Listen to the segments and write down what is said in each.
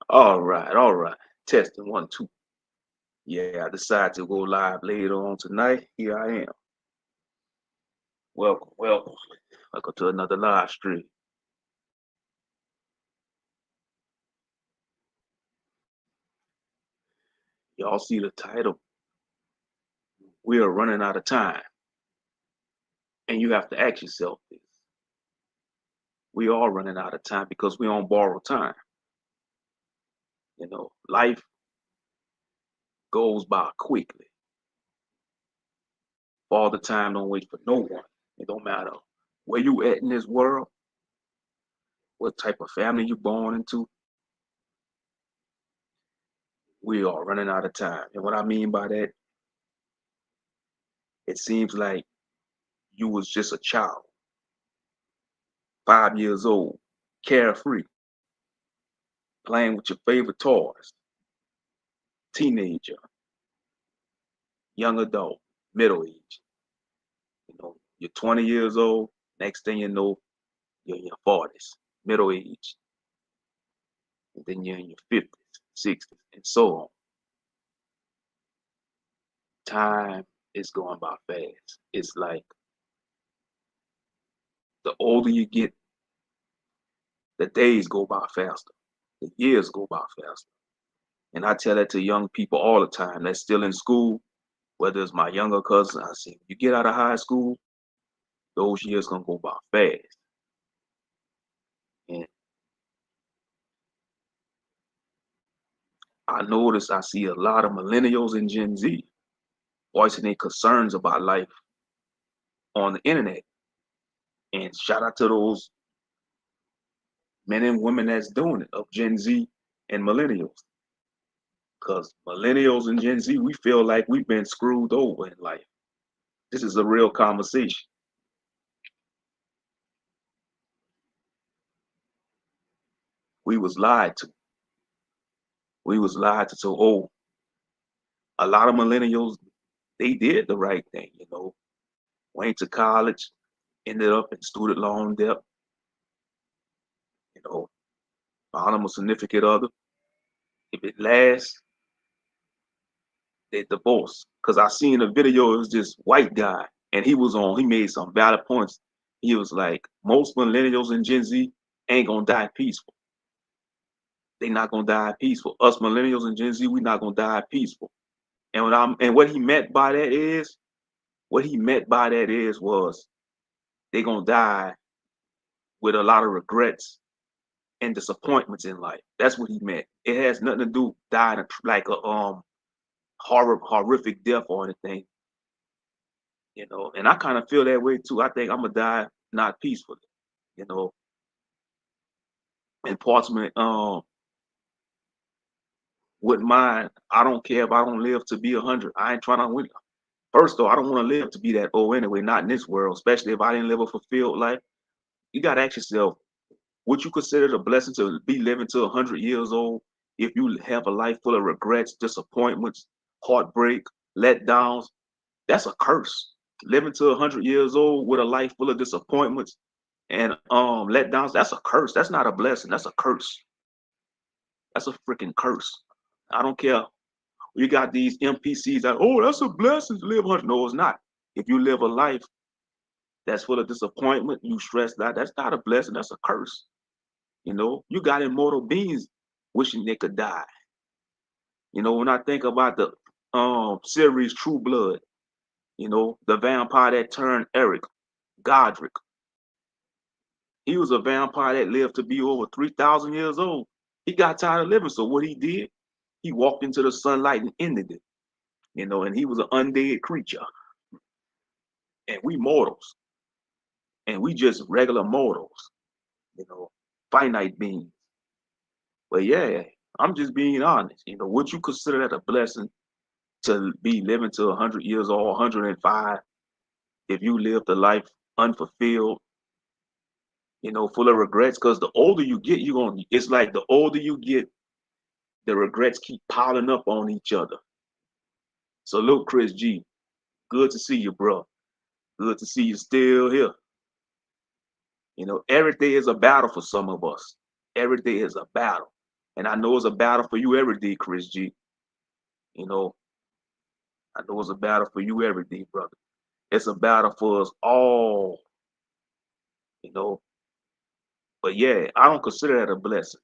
All right, all right. Testing one, two. Yeah, I decided to go live later on tonight. Here I am. Welcome, welcome. Welcome to another live stream. Y'all see the title? We are running out of time. And you have to ask yourself this. We are running out of time because we on borrowed time. Life goes by quickly. All the time don't wait for no one. It don't matter where you at in this world, what type of family you born into, we are running out of time. And what I mean by that, it seems like you was just a child, 5 years old, carefree, playing with your favorite toys, teenager, young adult, middle age. You're 20 years old. Next thing you know, you're in your 40s, middle age, and then you're in your 50s, 60s, and so on. Time is going by fast. It's like the older you get, the days go by faster, the years go by faster. And I tell that to young people all the time that's still in school, whether it's my younger cousin. I say, you get out of high school, those years gonna go by fast. And I see a lot of millennials and Gen Z voicing their concerns about life on the internet. And shout out to those men and women that's doing it of Gen Z and millennials. Because millennials and Gen Z, we feel like we've been screwed over in life. This is a real conversation. We was lied to. We was lied to. So, a lot of millennials, they did the right thing. Went to college, ended up in student loan debt, you know, found them a significant other. If it lasts, they divorce. Cause I seen a video, it was this white guy, and he made some valid points. He was like, most millennials and Gen Z ain't gonna die peaceful. They not gonna die peaceful. Us millennials and Gen Z, we not gonna die peaceful. And what he meant by that is, was they gonna die with a lot of regrets and disappointments in life. That's what he meant. It has nothing to do dying like a horrific death or anything. And I kind of feel that way too. I think I'm gonna die not peacefully, you know. And Portsmouth wouldn't mind. I don't care if I don't live to be 100. I ain't trying to win. First though, I don't want to live to be that old anyway, not in this world, especially if I didn't live a fulfilled life. You gotta ask yourself, would you consider it a blessing to be living to 100 years old if you have a life full of regrets, disappointments, heartbreak, letdowns? That's a curse. Living to 100 years old with a life full of disappointments and letdowns, that's a curse. That's not a blessing. That's a curse. That's a freaking curse. I don't care. You got these NPCs that, oh, that's a blessing to live 100. No, it's not. If you live a life that's full of disappointment, you stressed out, that's not a blessing. That's a curse. You got immortal beings wishing they could die. When I think about the series True Blood, the vampire that turned Eric Godric, he was a vampire that lived to be over 3,000 years old. He got tired of living, so what he did, he walked into the sunlight and ended it. And he was an undead creature. And we mortals, and we just regular mortals, you know, finite beings. But yeah, I'm just being honest. Would you consider that a blessing to be living to 100 years old, 105, if you lived a life unfulfilled, full of regrets? Because the older you get, it's like the older you get, the regrets keep piling up on each other. So look, Chris G, good to see you, bro. Good to see you still here. Every day is a battle for some of us. Every day is a battle. And I know it's a battle for you every day, Chris G. You know, I know it's a battle for you every day, brother. It's a battle for us all, you know. But yeah, I don't consider that a blessing,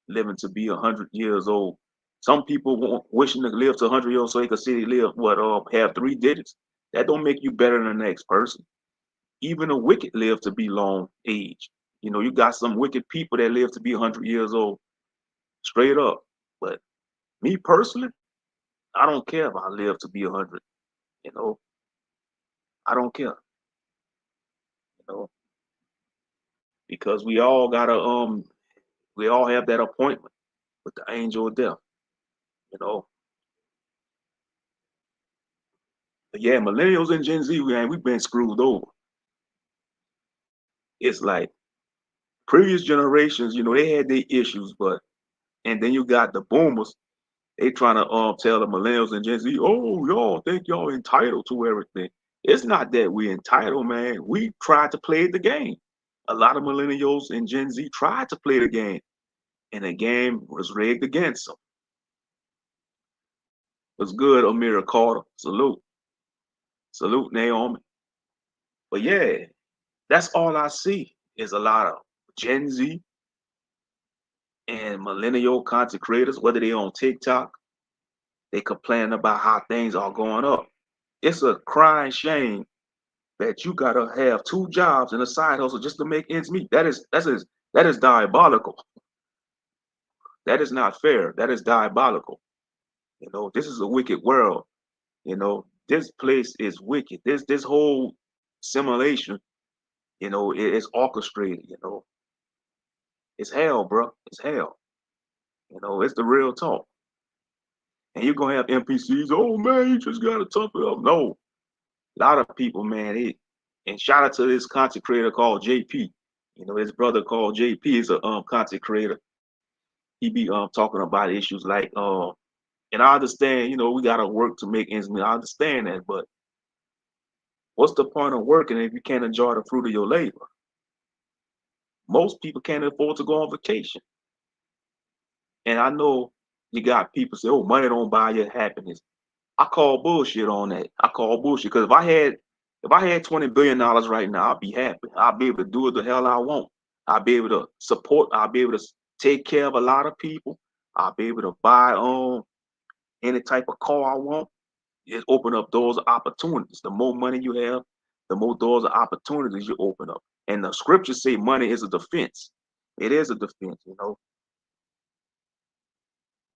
living to be 100 years old. Some people wishing to live to 100 years old so they could see they live have 3 digits. That don't make you better than the next person. Even the wicked live to be long age. You know, you got some wicked people that live to be 100 years old, straight up. But me personally, I don't care if I live to be 100. You know, I don't care. You know, because we all have that appointment with the angel of death. You know, but yeah, millennials and Gen Z, man, we've been screwed over. It's like previous generations, you know, they had their issues, but and then you got the boomers. They trying to tell the millennials and Gen Z, oh, y'all think y'all entitled to everything. It's not that we entitled, man. We tried to play the game. A lot of millennials and Gen Z tried to play the game, and the game was rigged against them. What's good, Amira Carter? Salute. Salute, Naomi. But yeah, that's all I see is a lot of Gen Z and millennial content creators, whether they on TikTok, they complain about how things are going up. It's a crying shame that you gotta have 2 jobs and a side hustle just to make ends meet. That is diabolical. That is not fair. That is diabolical. You know, this is a wicked world. You know, this place is wicked. This whole simulation, you know, it's orchestrated. You know, it's hell, bro. It's hell. You know, it's the real talk. And you're gonna have NPCs. Oh man, you just gotta tough it up. No, a lot of people, man. And shout out to this content creator called JP. You know, his brother called JP is a content creator. He be talking about issues like and I understand, you know, we gotta work to make ends meet. I understand that, but what's the point of working if you can't enjoy the fruit of your labor? Most people can't afford to go on vacation. And I know you got people say, oh, money don't buy you happiness. I call bullshit on that. I call bullshit because if I had $20 billion right now, I'd be happy. I'd be able to do what the hell I want. I'd be able to support. I'd be able to take care of a lot of people. I'd be able to buy any type of car I want. It open up doors of opportunities. The more money you have, the more doors of opportunities you open up. And the scriptures say money is a defense. It is a defense, you know.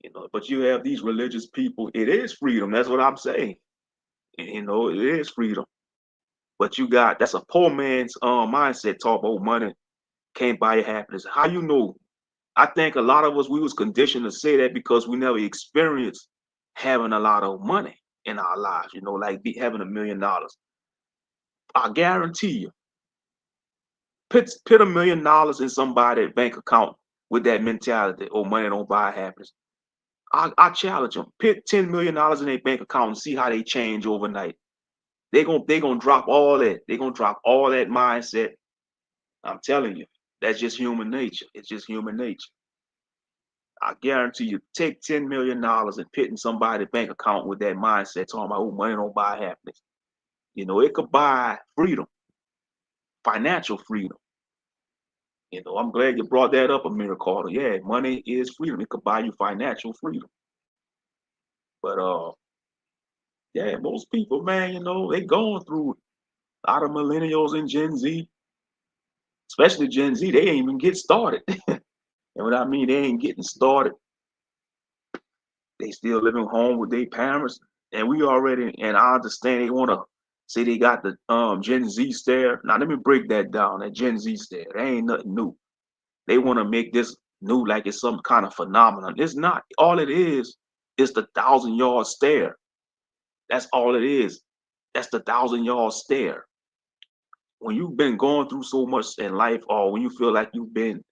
You know, but you have these religious people. It is freedom. That's what I'm saying. You know, it is freedom. But you got that's a poor man's mindset. Talk about money can't buy you happiness. How you know? I think a lot of us we was conditioned to say that because we never experienced having a lot of money in our lives. You know, like having $1 million. I guarantee you, put $1 million in somebody's bank account with that mentality. Oh, money don't buy happiness. I challenge them. Put $10 million in their bank account and see how they change overnight. They gonna drop all that. They're gonna drop all that mindset. I'm telling you, that's just human nature. It's just human nature. I guarantee you, take $10 million and put in somebody's bank account with that mindset, talking about, oh, money don't buy happiness. You know, it could buy freedom, financial freedom. You know, I'm glad you brought that up, Amir Carter. Yeah, money is freedom. It could buy you financial freedom. But yeah, most people, man, you know, they going through it. A lot of millennials and Gen Z, especially Gen Z, they ain't even get started. And what I mean, they ain't getting started. They still living home with their parents. And we already, and I understand they want to say they got the Gen Z stare. Now let me break that down. That Gen Z stare, that ain't nothing new. They want to make this new like it's some kind of phenomenon. It's not. All it is the 1,000 yard stare. That's all it is. That's the 1,000 yard stare. When you've been going through so much in life, or when you feel like you've been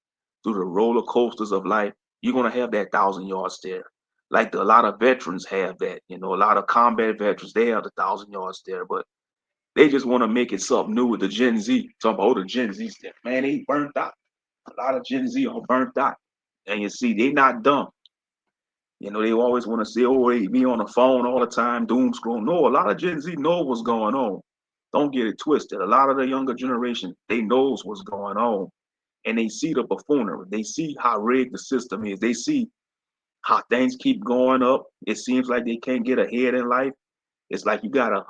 through the roller coasters of life, you're gonna have that 1,000 yard stare. Like a lot of veterans have that, you know, a lot of combat veterans, they have the 1,000 yard stare, but they just want to make it something new with the Gen Z. Talking about the Gen Z stare. Man, they burnt out. A lot of Gen Z are burnt out. And you see, they not dumb. You know, they always want to say, oh, they be on the phone all the time, doom scroll. No, a lot of Gen Z know what's going on. Don't get it twisted. A lot of the younger generation, they knows what's going on. And they see the buffoonery. They see how rigged the system is. They see how things keep going up. It seems like they can't get ahead in life. It's like you gotta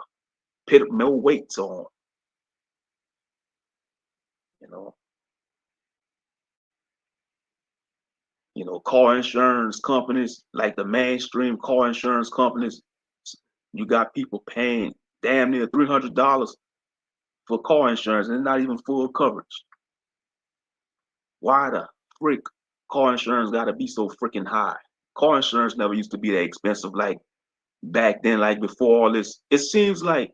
put more weights on, you know. Car insurance companies, like the mainstream car insurance companies, you got people paying damn near $300 for car insurance and it's not even full coverage. Why the frick car insurance gotta be so freaking high? Car insurance never used to be that expensive like back then, like before all this. It seems like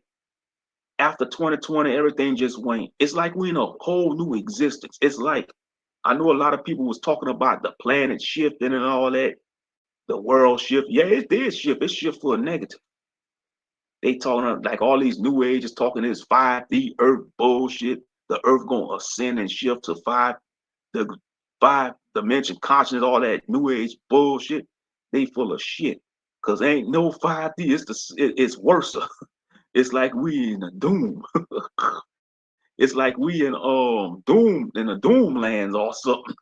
after 2020, everything just went. It's like we in a whole new existence. It's like I know a lot of people was talking about the planet shifting and all that, the world shift. Yeah, it did shift. It shift for a negative. They talking like all these new ages talking this 5D Earth bullshit. The Earth gonna ascend and shift to the five dimension consciousness, all that new age bullshit. They full of shit. Cause ain't no 5D. It's worse. It's like we in a doom. It's like we in doom in the doom lands or something.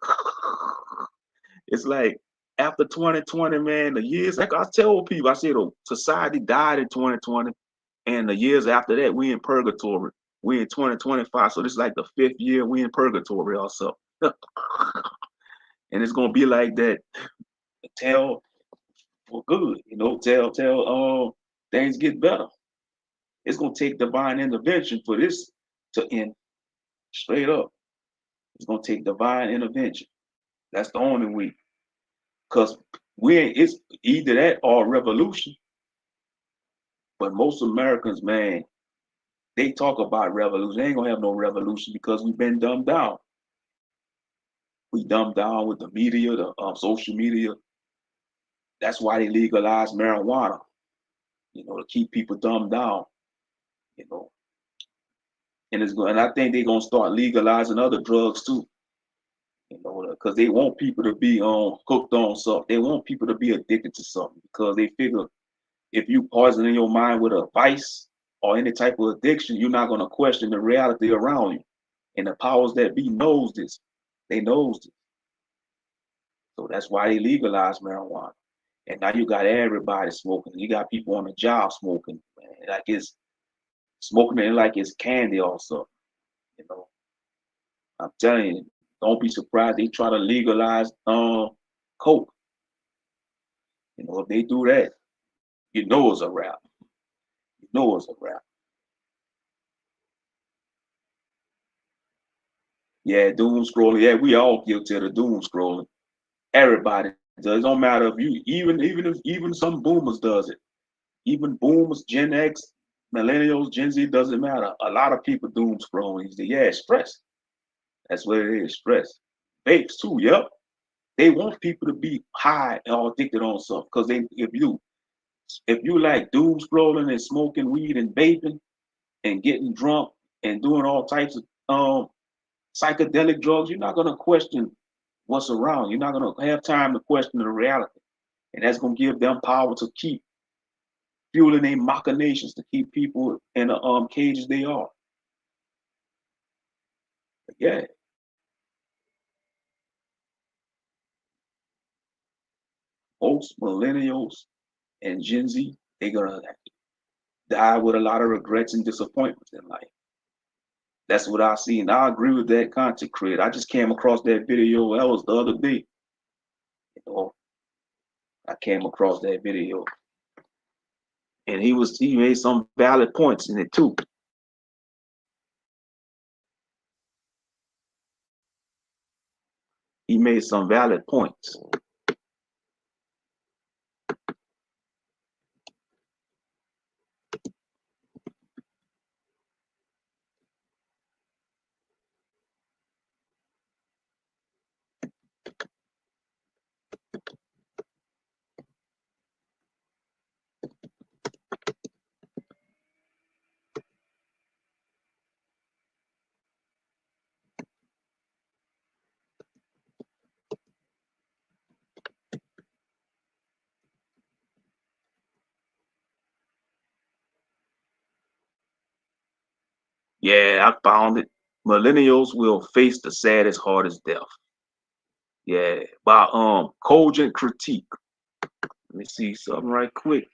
It's like after 2020, man, the years like I tell people, I said society died in 2020, and the years after that, we in purgatory. We in 2025, so this is like the 5th year we in purgatory or something. And it's gonna be like that till for good, till things get better. It's gonna take divine intervention for this to end. Straight up, it's gonna take divine intervention. That's the only way. Cause it's either that or revolution. But most Americans, man, they talk about revolution. They ain't gonna have no revolution because we've been dumbed down. We dumbed down with the media, the social media. That's why they legalized marijuana, to keep people dumbed down, you know. And I think they're gonna start legalizing other drugs too, because they want people to be hooked on something. They want people to be addicted to something because they figure if you poisoning your mind with a vice or any type of addiction, you're not gonna question the reality around you. And the powers that be knows this. They knows this. So that's why they legalized marijuana. And now you got everybody smoking. You got people on the job smoking, man. Like it's smoking it like it's candy or something. I'm telling you, don't be surprised they try to legalize coke. If they do that, you know it's a wrap. You know it's a wrap. Yeah, doom scrolling. Yeah, we all guilty of the doom scrolling. Everybody does. It don't matter if you even some boomers does it. Even boomers, Gen X, millennials, Gen Z, doesn't matter. A lot of people doom scrolling. Yeah, stress. That's what it is, stress. Vapes too, yep. They want people to be high or addicted on something. Because if you like doom scrolling and smoking weed and vaping and getting drunk and doing all types of psychedelic drugs, you're not gonna question what's around. You're not gonna have time to question the reality. And that's gonna give them power to keep fueling their machinations to keep people in the cages they are. But yeah. Most millennials and Gen Z, they're gonna die with a lot of regrets and disappointments in life. That's what I see, and I agree with that content creator. I just came across that video. That was the other day. I came across that video, and he made some valid points in it too. He made some valid points. Yeah, I found it. Millennials will face the saddest, hardest death. Yeah, by Cogent Critique. Let me see something right quick.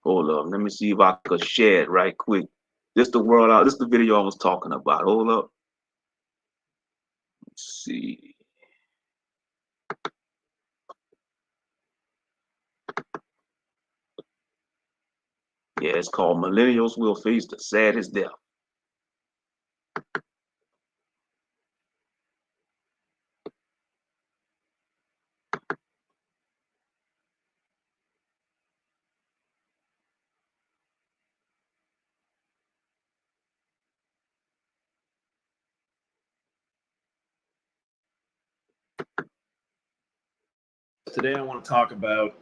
Hold up. Let me see if I could share it right quick. This the world out. This the video I was talking about. Hold up. Let's see. Yeah, it's called Millennials Will Face the Saddest Death. Today I want to talk about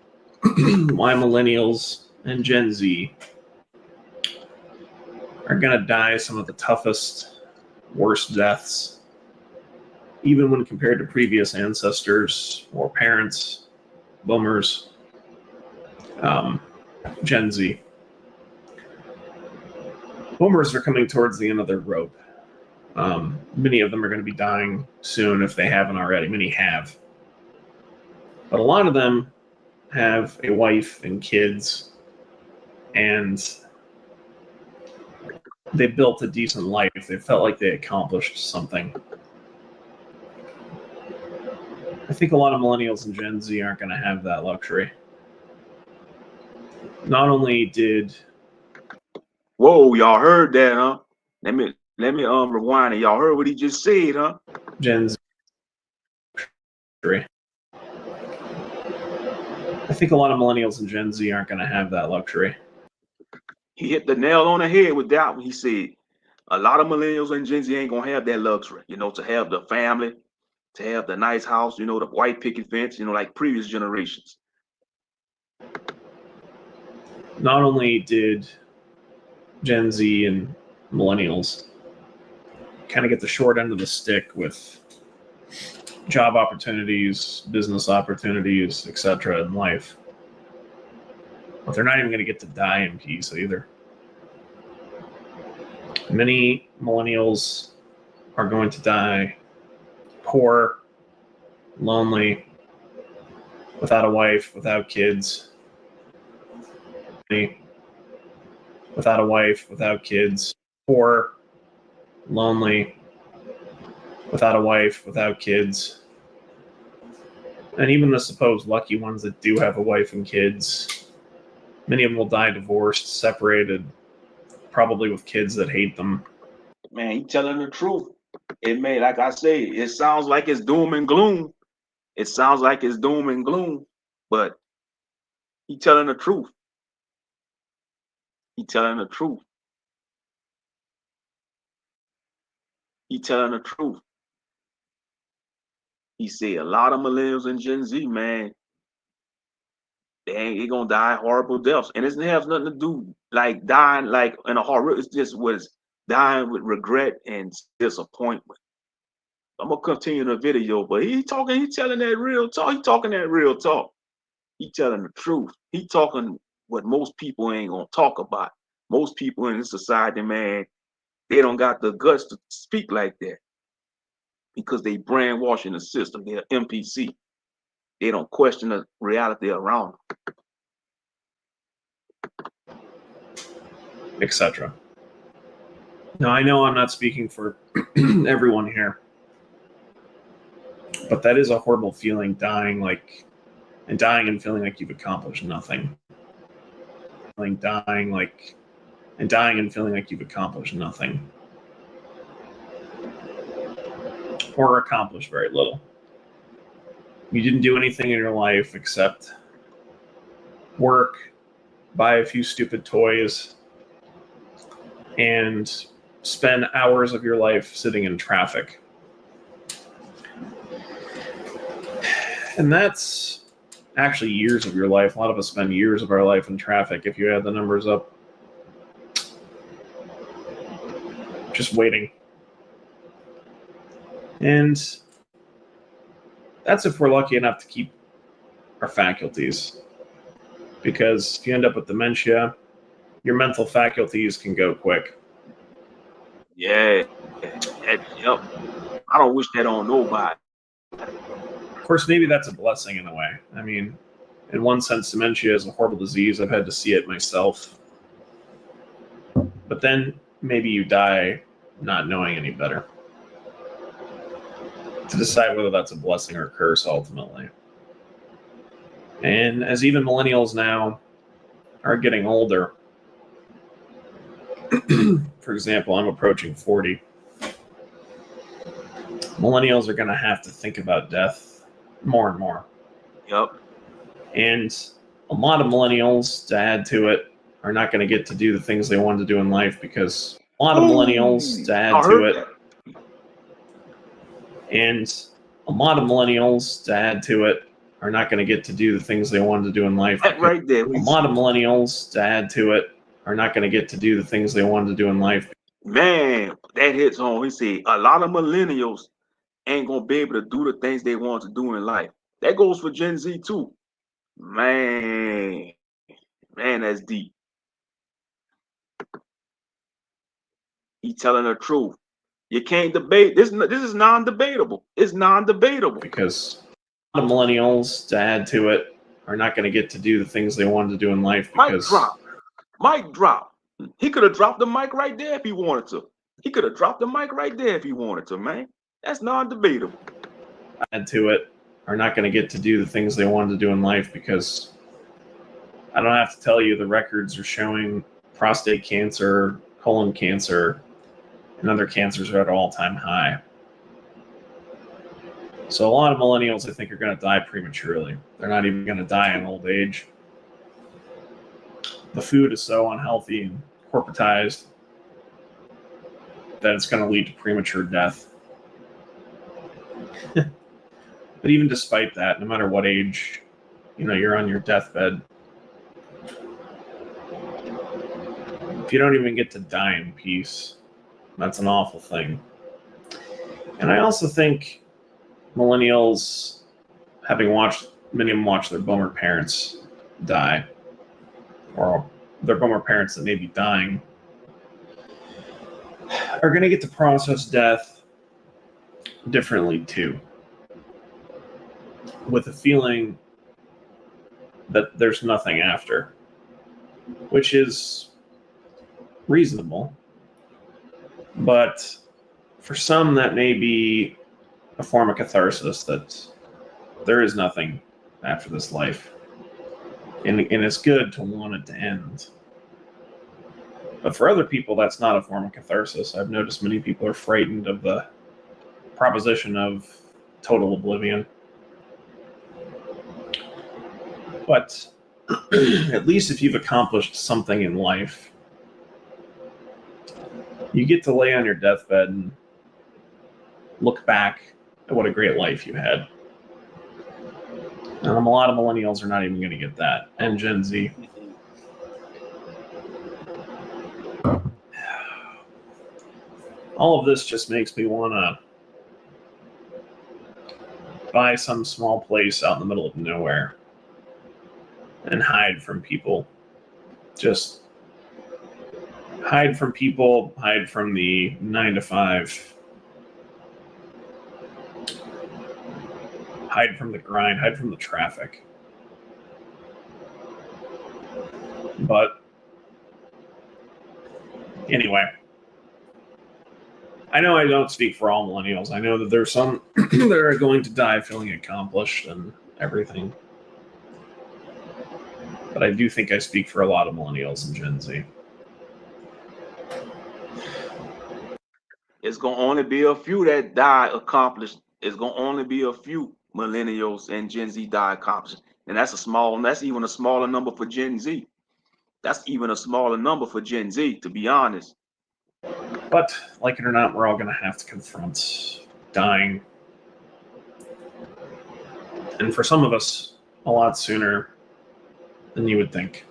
why millennials and Gen Z are going to die some of the toughest, worst deaths, even when compared to previous ancestors or parents, boomers, Gen Z. Boomers are coming towards the end of their rope. Many of them are going to be dying soon if they haven't already. Many have. But a lot of them have a wife and kids, and they built a decent life. They felt like they accomplished something. I think a lot of millennials and Gen Z aren't going to have that luxury. Not only did... Whoa, y'all heard that, huh? Let me rewind it. Y'all heard what he just said, huh? Gen Z. I think a lot of millennials and Gen Z aren't going to have that luxury. He hit the nail on the head with that one. He said a lot of millennials and Gen Z ain't gonna have that luxury, to have the family, to have the nice house, the white picket fence, like previous generations. Not only did Gen Z and millennials kind of get the short end of the stick with job opportunities, business opportunities, etc. in life, but they're not even going to get to die in peace either. Many millennials are going to die poor, lonely, without a wife, without kids, without a wife, without kids, poor, lonely, without a wife, without kids. And even the supposed lucky ones that do have a wife and kids, many of them will die divorced, separated, probably with kids that hate them. Man, he telling the truth. It may, like I say, it sounds like it's doom and gloom. It sounds like it's doom and gloom, but he telling the truth. He telling the truth. He telling the truth. He said a lot of millennials and Gen Z, man, they gonna die horrible deaths, and it has nothing to do like dying like in a horror. It's just was dying with regret and disappointment. I'm gonna continue the video, but he telling that real talk. He talking that real talk. He telling the truth. He talking what most people ain't gonna talk about. Most people in this society, man, they don't got the guts to speak like that because they brainwashing the system. They're NPC. They don't question the reality around them, etc. Now, I know I'm not speaking for everyone here, but that is a horrible feeling, dying and feeling like you've accomplished nothing. Dying and feeling like you've accomplished nothing. Or accomplished very little. You didn't do anything in your life except work, buy a few stupid toys, and spend hours of your life sitting in traffic. And that's actually years of your life. A lot of us spend years of our life in traffic if you add the numbers up. Just waiting. And that's if we're lucky enough to keep our faculties. because if you end up with dementia, your mental faculties can go quick. Yeah. Yep. I don't wish that on nobody. Of course, maybe that's a blessing in a way. I mean, in one sense, dementia is a horrible disease. I've had to see it myself. But then maybe you die not knowing any better. To decide whether that's a blessing or a curse ultimately. And as even millennials now are getting older, for example, I'm approaching 40. Millennials are going to have to think about death more and more. Yep. And a lot of millennials, to add to it, are not going to get to do the things they wanted to do in life because a lot of millennials, to add to it, and a lot of millennials, to add to it, are not going to get to do the things they wanted to do in life. That right there. A lot of millennials, to add to it, are not going to get to do the things they wanted to do in life. Man, that hits home. He said a lot of millennials ain't gonna be able to do the things they want to do in life. That goes for Gen Z too. Man, that's deep. He telling the truth. You can't debate this. This is non-debatable. It's non-debatable. Because a lot of millennials, to add to it, are not going to get to do the things they wanted to do in life. Because Mic drop. He could have dropped the mic right there if he wanted to. He could have dropped the mic right there if he wanted to, man. That's non-debatable. Add to it, are not going to get to do the things they wanted to do in life because I don't have to tell you the records are showing prostate cancer, colon cancer, and other cancers are at an all-time high. So a lot of millennials, I think, are going to die prematurely. They're not even going to die in old age. The food is so unhealthy and corporatized that it's going to lead to premature death. But even despite that, no matter what age, you're on your deathbed, if you don't even get to die in peace, that's an awful thing. And I also think millennials, many of them watch their boomer parents die, or their boomer parents that may be dying, are going to get to process death differently too, with a feeling that there's nothing after, which is reasonable. But for some, that may be a form of catharsis, that there is nothing after this life. And it's good to want it to end. But for other people, that's not a form of catharsis. I've noticed many people are frightened of the proposition of total oblivion. But at least if you've accomplished something in life, you get to lay on your deathbed and look back at what a great life you had. And a lot of millennials are not even going to get that, and Gen Z. All of this just makes me want to buy some small place out in the middle of nowhere and hide from people. Just hide from people, hide from the 9 to 5, hide from the grind, hide from the traffic. But anyway, I know I don't speak for all millennials. I know that there's some that are going to die feeling accomplished and everything. But I do think I speak for a lot of millennials and Gen Z. It's going to only be a few that die accomplished. It's going to only be a few millennials and Gen Z die accomplished. And that's even a smaller number for Gen Z. That's even a smaller number for Gen Z, to be honest. But, like it or not, we're all going to have to confront dying. And for some of us, a lot sooner than you would think.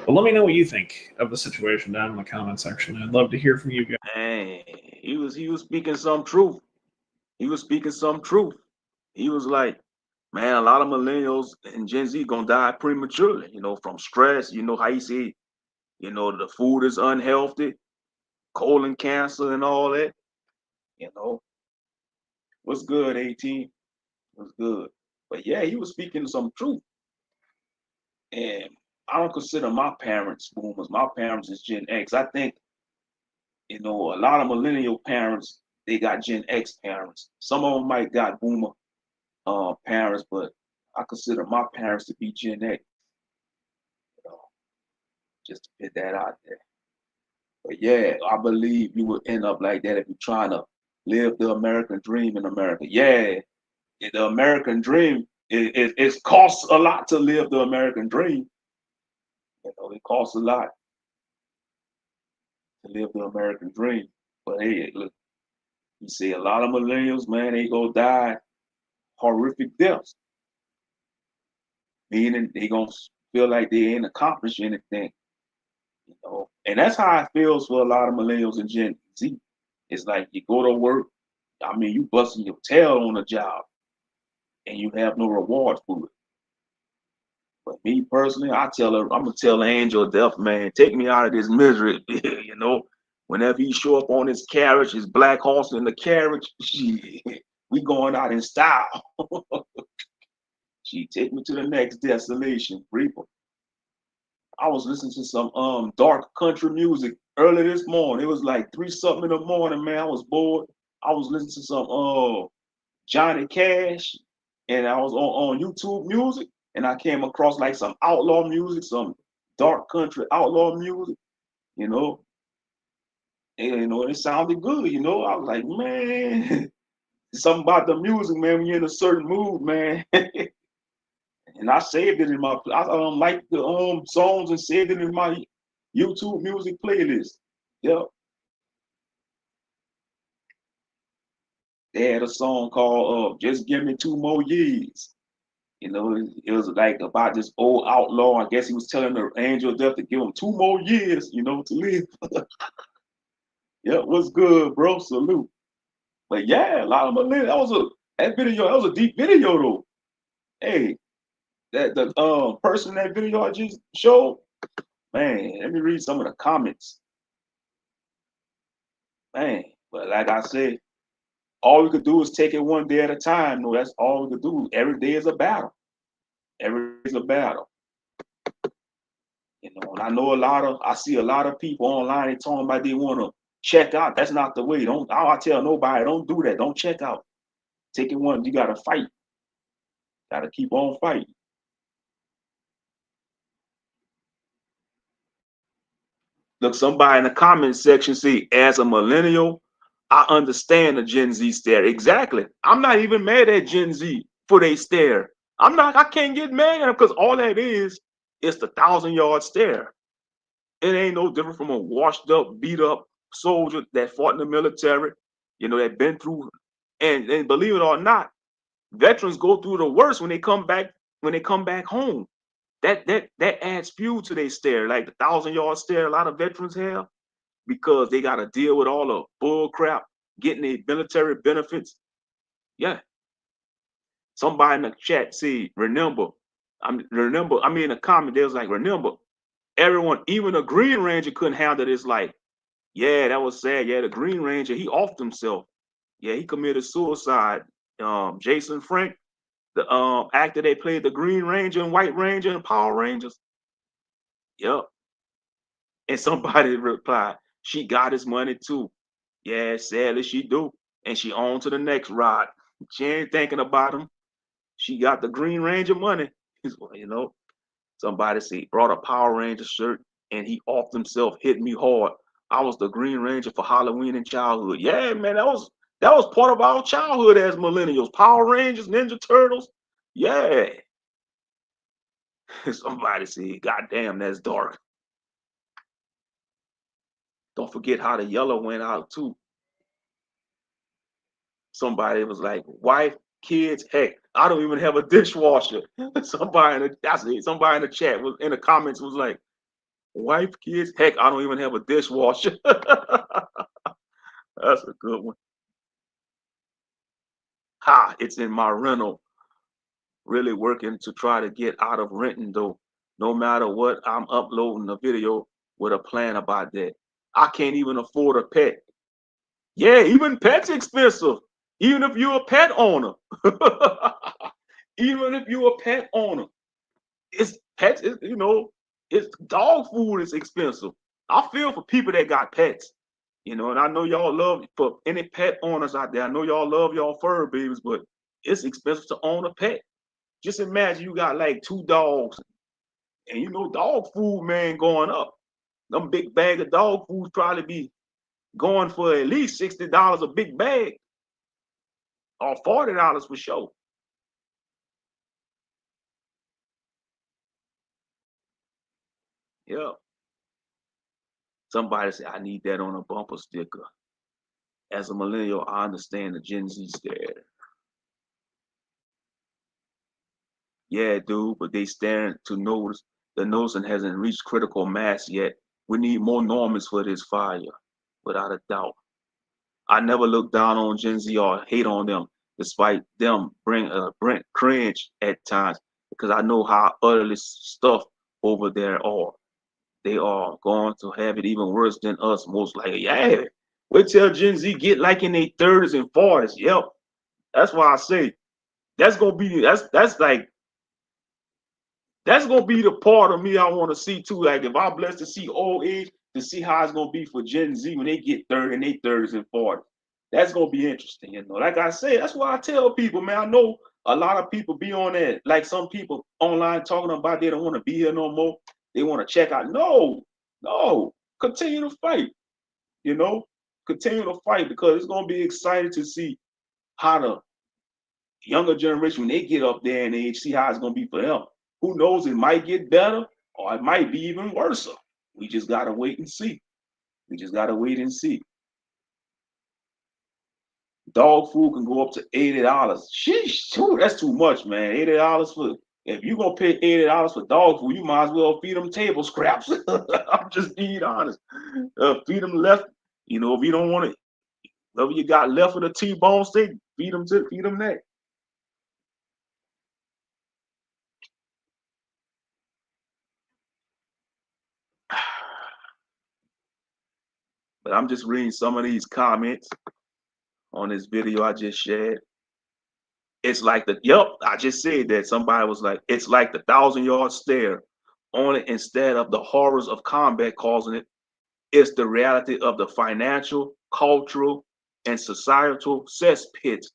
But let me know what you think of the situation down in the comment section. I'd love to hear from you guys. Hey, he was speaking some truth. He was speaking some truth. He was like, Man, a lot of millennials and Gen Z gonna die prematurely, from stress. You know how you see, the food is unhealthy, colon cancer and all that. You know, what's good, 18? What's good? But yeah, he was speaking some truth. And I don't consider my parents boomers. My parents is Gen X. I think, a lot of millennial parents, they got Gen X parents. Some of them might got boomer parents, but I consider my parents to be Gen X, you know, just to put that out there. But yeah, I believe you would end up like that if you're trying to live the American dream in America. Yeah, the American dream, it costs a lot to live the American dream. It costs a lot to live the American dream. But hey, look, you see a lot of millennials, man, they go die horrific deaths, meaning they gonna feel like they ain't accomplished anything. And that's how it feels for a lot of millennials and Gen Z. It's like you go to work, I mean, you busting your tail on a job and you have no reward for it. But me personally, I'm gonna tell the angel of death, man, take me out of this misery. Whenever he show up on his carriage, his black horse in the carriage, we going out in style. She take me to the next destination, Reaper. I was listening to some dark country music early this morning. It was like 3 something in the morning, man. I was bored. I was listening to some Johnny Cash, and I was on YouTube music, and I came across like some outlaw music, some dark country outlaw music, you know. And it sounded good, I was like, man, something about the music, man, when you're in a certain mood, man. And I saved it in I like the songs and saved it in my YouTube music playlist. Yep. They had a song called Just Give Me 2 More Years. It was like about this old outlaw. I guess he was telling the angel of death to give him 2 more years, to live. Yeah, what's good, bro? Salute. But yeah, a lot of millennials. That was a deep video though. Hey, that the person in that video I just showed, man, let me read some of the comments. Man, but like I said, all we could do is take it one day at a time. No, that's all we could do. Every day is a battle. Every day is a battle. And I see a lot of people online, they talking about they want to check out. That's not the way. I tell nobody, don't do that. Don't check out. Take it one, you gotta fight. Gotta keep on fighting. Look, somebody in the comment section see, as a millennial, I understand the Gen Z stare. Exactly. I'm not even mad at Gen Z for they stare. I can't get mad at them because all that is the 1,000-yard stare. It ain't no different from a washed up, beat up soldier that fought in the military, that been through. And believe it or not, veterans go through the worst when they come back home. That adds fuel to their stare, like the 1,000-yard stare a lot of veterans have, because they got to deal with all the bull crap, getting their military benefits. Yeah. Somebody in the chat see, remember, I mean in the comment, they was like, remember, everyone, even a Green Ranger couldn't handle this. Like, yeah, that was sad. Yeah, the Green Ranger, he offed himself. Yeah, he committed suicide. Jason Frank, the actor that played the Green Ranger and White Ranger and Power Rangers. Yep. And somebody replied, she got his money too. Yeah, sadly she do. And she on to the next ride. She ain't thinking about him. She got the Green Ranger money. Somebody say brought a Power Ranger shirt and he off himself, hit me hard. I was the Green Ranger for Halloween and childhood. Yeah, man, that was part of our childhood as millennials. Power Rangers, Ninja Turtles. Yeah. Somebody say, God damn, that's dark. Don't forget how the yellow went out too. Somebody was like, wife, kids, heck, I don't even have a dishwasher. Somebody in the chat was in the comments was like, wife, kids, heck, I don't even have a dishwasher. That's a good one. Ha, it's in my rental. really working to try to get out of renting though. No matter what, I'm uploading a video with a plan about that. I can't even afford a pet. Yeah, even pets expensive. Even if you're a pet owner. Even if you're a pet owner. It's pets, it's dog food is expensive. I feel for people that got pets, and I know y'all love for any pet owners out there. I know y'all love y'all fur babies, but it's expensive to own a pet. Just imagine you got like 2 dogs, and dog food, man, going up. Them big bag of dog food probably be going for at least $60 a big bag, or $40 for sure. Yeah. Somebody said I need that on a bumper sticker. As a millennial, I understand the Gen Z stare. Yeah, dude, but they staring to notice the notion hasn't reached critical mass yet. We need more Normans for this fire, without a doubt. I never look down on Gen Z or hate on them, despite them bring cringe at times, because I know how utterly stuff over there are. They are going to have it even worse than us, most likely. Yeah, wait till Gen Z get like in their 30s and 40s. Yep, that's why I say that's gonna be the part of me I want to see too. Like if I'm blessed to see old age, to see how it's gonna be for Gen Z when they get 30 and they 30s and 40s. That's gonna be interesting, Like I said, that's why I tell people, man. I know a lot of people be on that, like some people online talking about they don't want to be here no more. They want to check out. No, no, continue to fight, you know, continue to fight because it's gonna be exciting to see how the younger generation, when they get up there in age, see how it's gonna be for them. Who knows? It might get better or it might be even worse. We just gotta wait and see. We just gotta wait and see. Dog food can go up to $80. Sheesh, that's too much, man. $80 for if you're gonna pay $80 for dog food, you might as well feed them table scraps. I'm just being honest. Feed them left. If you don't want it, whatever you got left of the T-bone steak, feed them that. But I'm just reading some of these comments on this video I just shared. It's like I just said that somebody was like, it's like the 1,000-yard stare, only instead of the horrors of combat causing it, it's the reality of the financial, cultural, and societal cesspits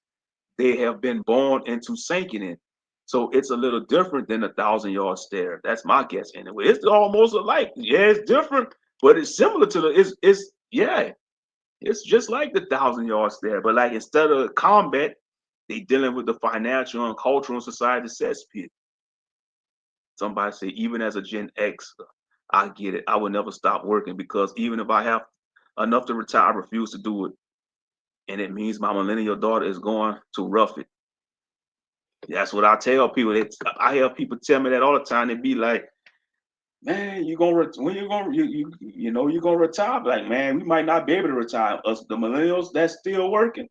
they have been born into sinking in. So it's a little different than the 1,000-yard stare. That's my guess anyway. It's almost alike. Yeah, it's different, but it's similar to it's just like the 1,000-yard stare. But like instead of combat, they dealing with the financial and cultural and society cesspit. Somebody say, even as a Gen X, I get it. I will never stop working because even if I have enough to retire, I refuse to do it. And it means my millennial daughter is going to rough it. That's what I tell people. I hear people tell me that all the time. They be like, "Man, when you gonna you're gonna retire?" Like, man, we might not be able to retire. Us, the millennials that's still working,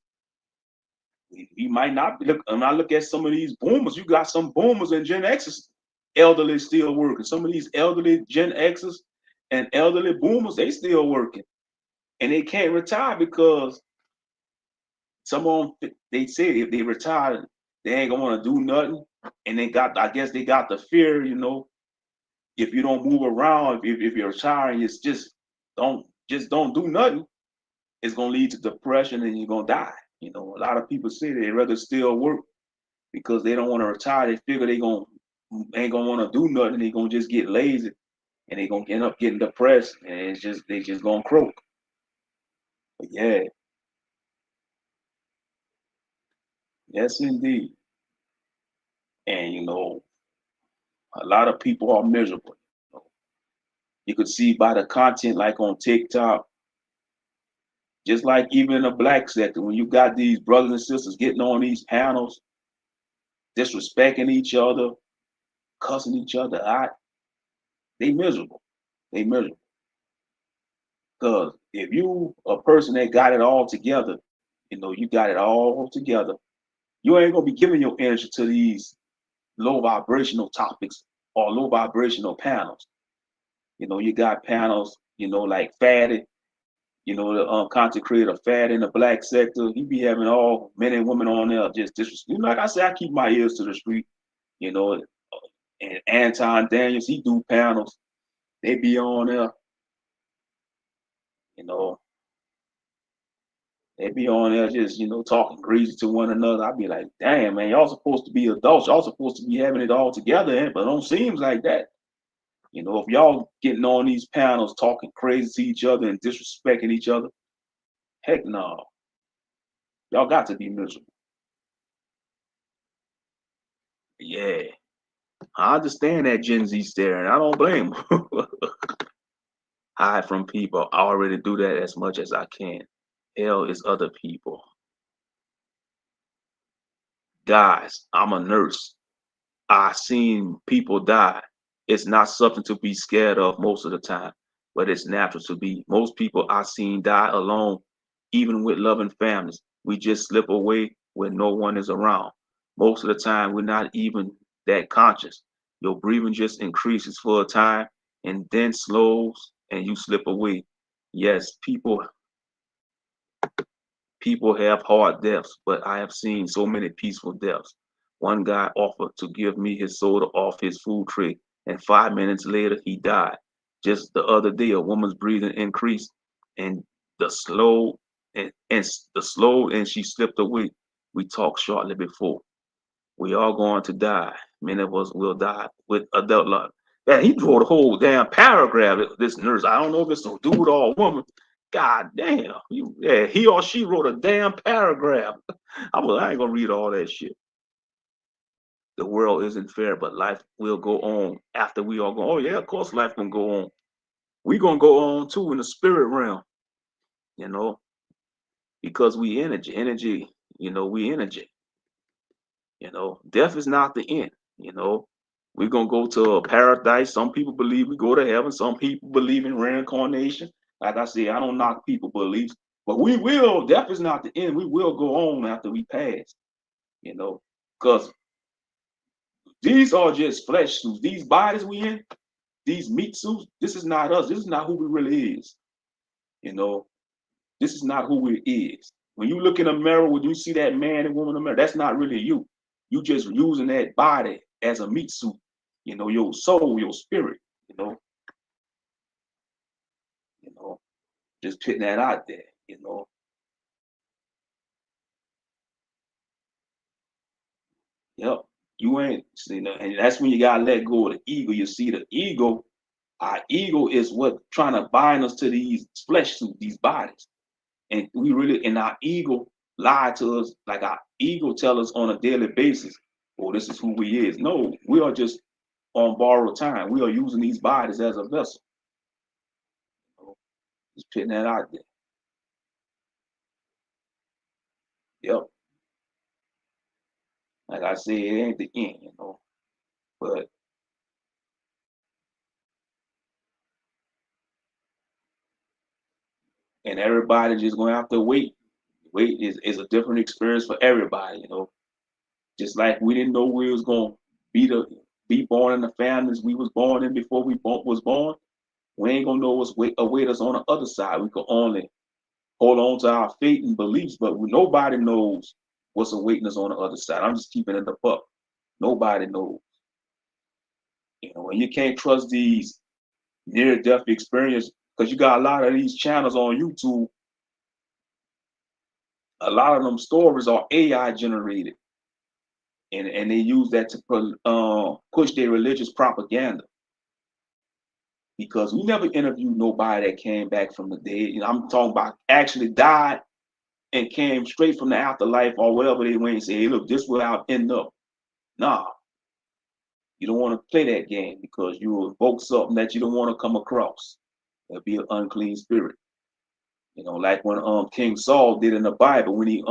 we might not be. Look, when I look at some of these boomers, you got some boomers and Gen X's elderly still working. Some of these elderly Gen X's and elderly boomers, they still working, and they can't retire because some of them, they say if they retire, they ain't gonna want to do nothing, and I guess they got the fear, if you don't move around, if you're retiring, it's just don't do nothing. It's gonna lead to depression, and you're gonna die. A lot of people say they'd rather still work because they don't want to retire. They figure ain't gonna want to do nothing. They're gonna just get lazy, and they're gonna end up getting depressed, and they just gonna croak. But yeah, yes indeed. And a lot of people are miserable. You could see by the content like on TikTok, just like even in the black sector, when you got these brothers and sisters getting on these panels, disrespecting each other, cussing each other out, they miserable. They miserable. Because if you a person that got it all together, you got it all together, you ain't gonna be giving your energy to these low vibrational topics or low vibrational panels. You got panels, like Fatty, the content creator Fat in the black sector. He be having all men and women on there just disrespect. Like I said, I keep my ears to the street, you know, and Anton Daniels, he do panels. They be on there, you know, they be on there just, talking greasy to one another. I be like, damn, man, y'all supposed to be adults. Y'all supposed to be having it all together, but it don't seem like that. If y'all getting on these panels talking crazy to each other and disrespecting each other, heck no. Y'all got to be miserable. Yeah. I understand that Gen Z staring. I don't blame them. Hide from people. I already do that as much as I can. Hell is other people. Guys, I'm a nurse. I seen people die. It's not something to be scared of most of the time, but it's natural to be. Most people I seen die alone, even with loving families. We just slip away when no one is around. Most of the time, we're not even that conscious. Your breathing just increases for a time and then slows and you slip away. Yes, people have hard deaths, but I have seen so many peaceful deaths. One guy offered to give me his soda off his food tray, and 5 minutes later, he died. Just the other day, a woman's breathing increased, and the slow and she slipped away. We talked shortly before. We all going to die. Many of us will die with adult life. Man, he wrote a whole damn paragraph. This nurse, I don't know if it's a dude or a woman. God damn, he or she wrote a damn paragraph. I ain't gonna read all that shit. The world isn't fair, but life will go on after we all go. Oh yeah, of course life gonna go on. We gonna go on too in the spirit realm, you know, because we energy. Energy, we energy. Death is not the end. We're gonna go to a paradise. Some people believe we go to heaven. Some people believe in reincarnation. Like I said, I don't knock people beliefs, but we will. Death is not the end. We will go on after we pass. Because these are just flesh suits. These bodies we in, these meat suits. This is not us. This is not who we really is. This is not who we is. When you look in a mirror, when you see that man and woman in the mirror, that's not really you. You just using that body as a meat suit. Your soul, your spirit. You know, just putting that out there. Yep. You ain't, and that's when you gotta let go of the ego. You see, the ego, our ego is what trying to bind us to these flesh suits, these bodies. And we really, and our ego lie to us, like our ego tell us on a daily basis, oh, this is who we is. No, we are just on borrowed time. We are using these bodies as a vessel. Just putting that out there. Yep. Like I said, it ain't the end, but and everybody just gonna have to wait. Wait is a different experience for everybody, Just like we didn't know we was gonna be born in the families we was born in before we was born. We ain't gonna know what's await us on the other side. We can only hold on to our faith and beliefs, but nobody knows what's awaiting us on the other side. I'm just keeping it the puck. Nobody knows. And you can't trust these near-death experience because you got a lot of these channels on YouTube. A lot of them stories are AI generated, and they use that to push their religious propaganda. Because we never interviewed nobody that came back from the dead. I'm talking about actually died and came straight from the afterlife or whatever they went and say, hey, look, this will I'll end up. Nah, you don't want to play that game because you will evoke something that you don't want to come across. It'll be an unclean spirit. Like when King Saul did in the Bible when he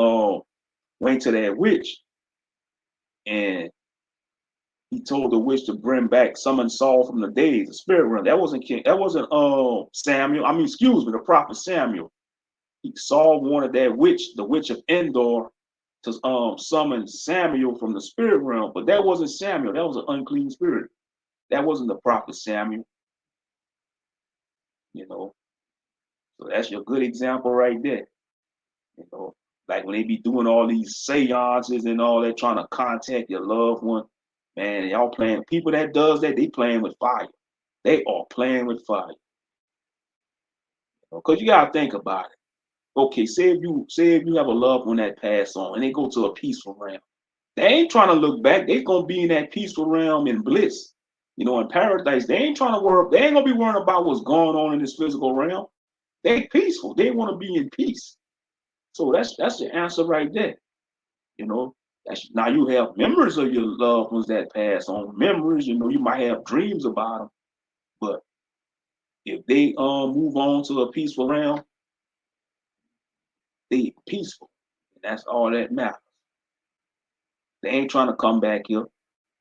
went to that witch and he told the witch to bring back, summon Saul from the days, the spirit realm. That wasn't Samuel. Excuse me, the prophet Samuel. Saul wanted that witch, the witch of Endor, to summon Samuel from the spirit realm, but that wasn't Samuel. That was an unclean spirit. That wasn't the prophet Samuel. You know, so that's your good example right there. You know, like when they be doing all these seances and all that, trying to contact your loved one, man, y'all playing. People that does that, they playing with fire. They are playing with fire. Because you gotta think about it. Okay, say if you have a loved one that passed on and they go to a peaceful realm. They ain't trying to look back. They gonna be in that peaceful realm in bliss. You know, in paradise, they ain't trying to worry. They ain't gonna be worrying about what's going on in this physical realm. They peaceful. They want to be in peace. So that's the answer right there. You know, that's now you have memories of your loved ones that pass on. Memories, you know, you might have dreams about them, but if they move on to a peaceful realm, they peaceful. And that's all that matters. They ain't trying to come back here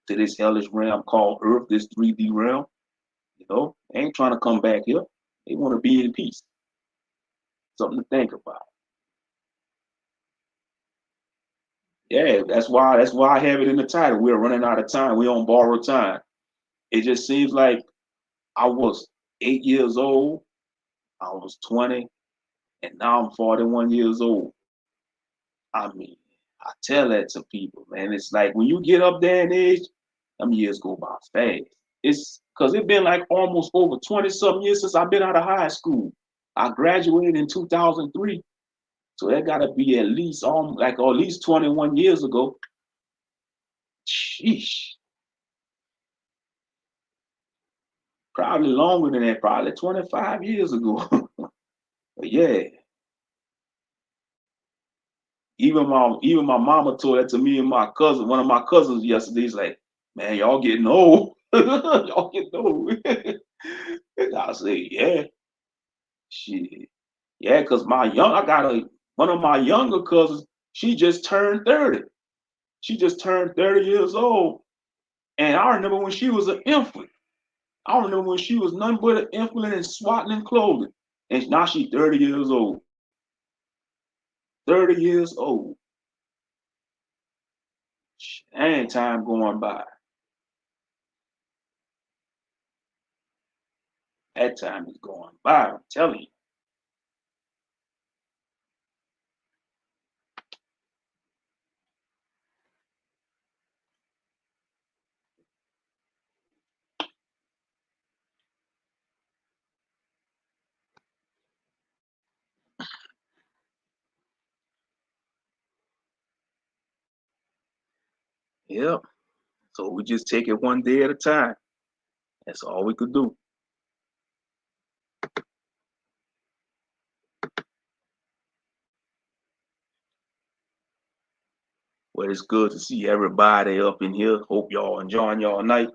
to this hellish realm called Earth, this 3D realm. You know, they ain't trying to come back here. They want to be in peace. Something to think about. Yeah, that's why I have it in the title. We're running out of time. We're on borrowed time. It just seems like I was 8 years old, I was 20, and now I'm 41 years old. I mean, I tell that to people, man. It's like when you get up there in age, them years go by fast. It's because it's been like almost over 20 something years since I've been out of high school. I graduated in 2003. So that gotta be at least like at least 21 years ago. Sheesh. Probably longer than that, probably 25 years ago. But yeah. Even my mama told that to me and my cousin, one of my cousins yesterday. He's like, man, y'all getting old. Y'all getting old. And I say, yeah, shit. Yeah, because I got one of my younger cousins, she just turned 30. She just turned 30 years old. And I remember when she was an infant. I remember when she was nothing but an infant and swaddling clothing. And now she's 30 years old. 30 years old. Ain't time going by. That time is going by, I'm telling you. Yep. So we just take it one day at a time. That's all we could do. Well, it's good to see everybody up in here. Hope y'all enjoying y'all night.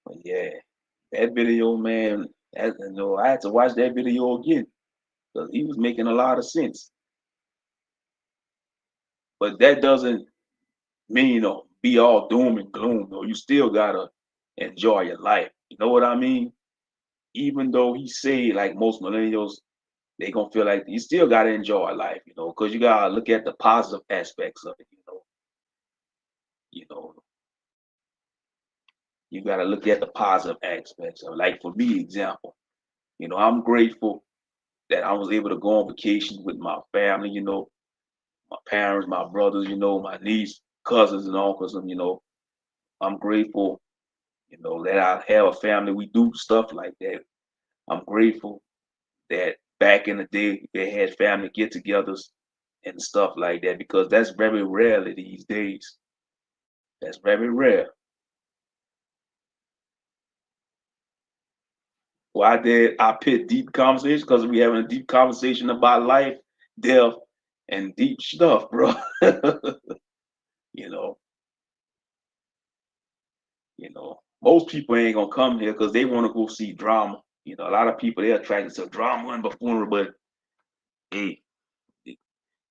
But yeah, that video, man, I had to watch that video again because he was making a lot of sense. But that doesn't mean, be all doom and gloom. Though you still gotta enjoy your life. You know what I mean? Even though he say like most millennials, they gonna feel like you still gotta enjoy life, because you gotta look at the positive aspects of it. You know, you gotta look at the positive aspects of it. Like for me, example, I'm grateful that I was able to go on vacation with my family. My parents, my brothers, my niece, cousins, and uncles, and I'm grateful, that I have a family. We do stuff like that. I'm grateful that back in the day they had family get-togethers and stuff like that because that's very rare these days. That's very rare. Why did I pick deep conversation? Because we having a deep conversation about life, death, and deep stuff, bro. you know, most people ain't gonna come here because they want to go see drama. A lot of people they're attracted to drama and buffoonery, but hey,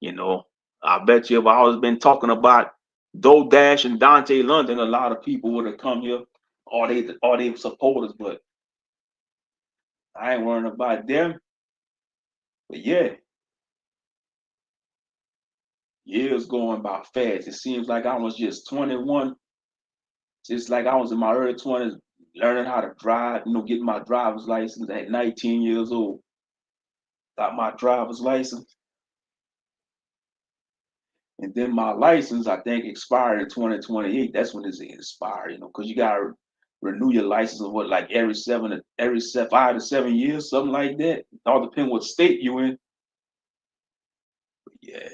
you know, I bet you if I was been talking about Doe Dash and Dante London, a lot of people would have come here, or they supporters, but I ain't worrying about them. But yeah, years going by fast. It seems like I was just 21, just like I was in my early 20s, learning how to drive, getting my driver's license at 19 years old. Got my driver's license. And then my license, I think, expired in 2028. That's when it's expired, because you gotta renew your license of like every 5 to 7 years, something like that. It all depends what state you in. But yeah,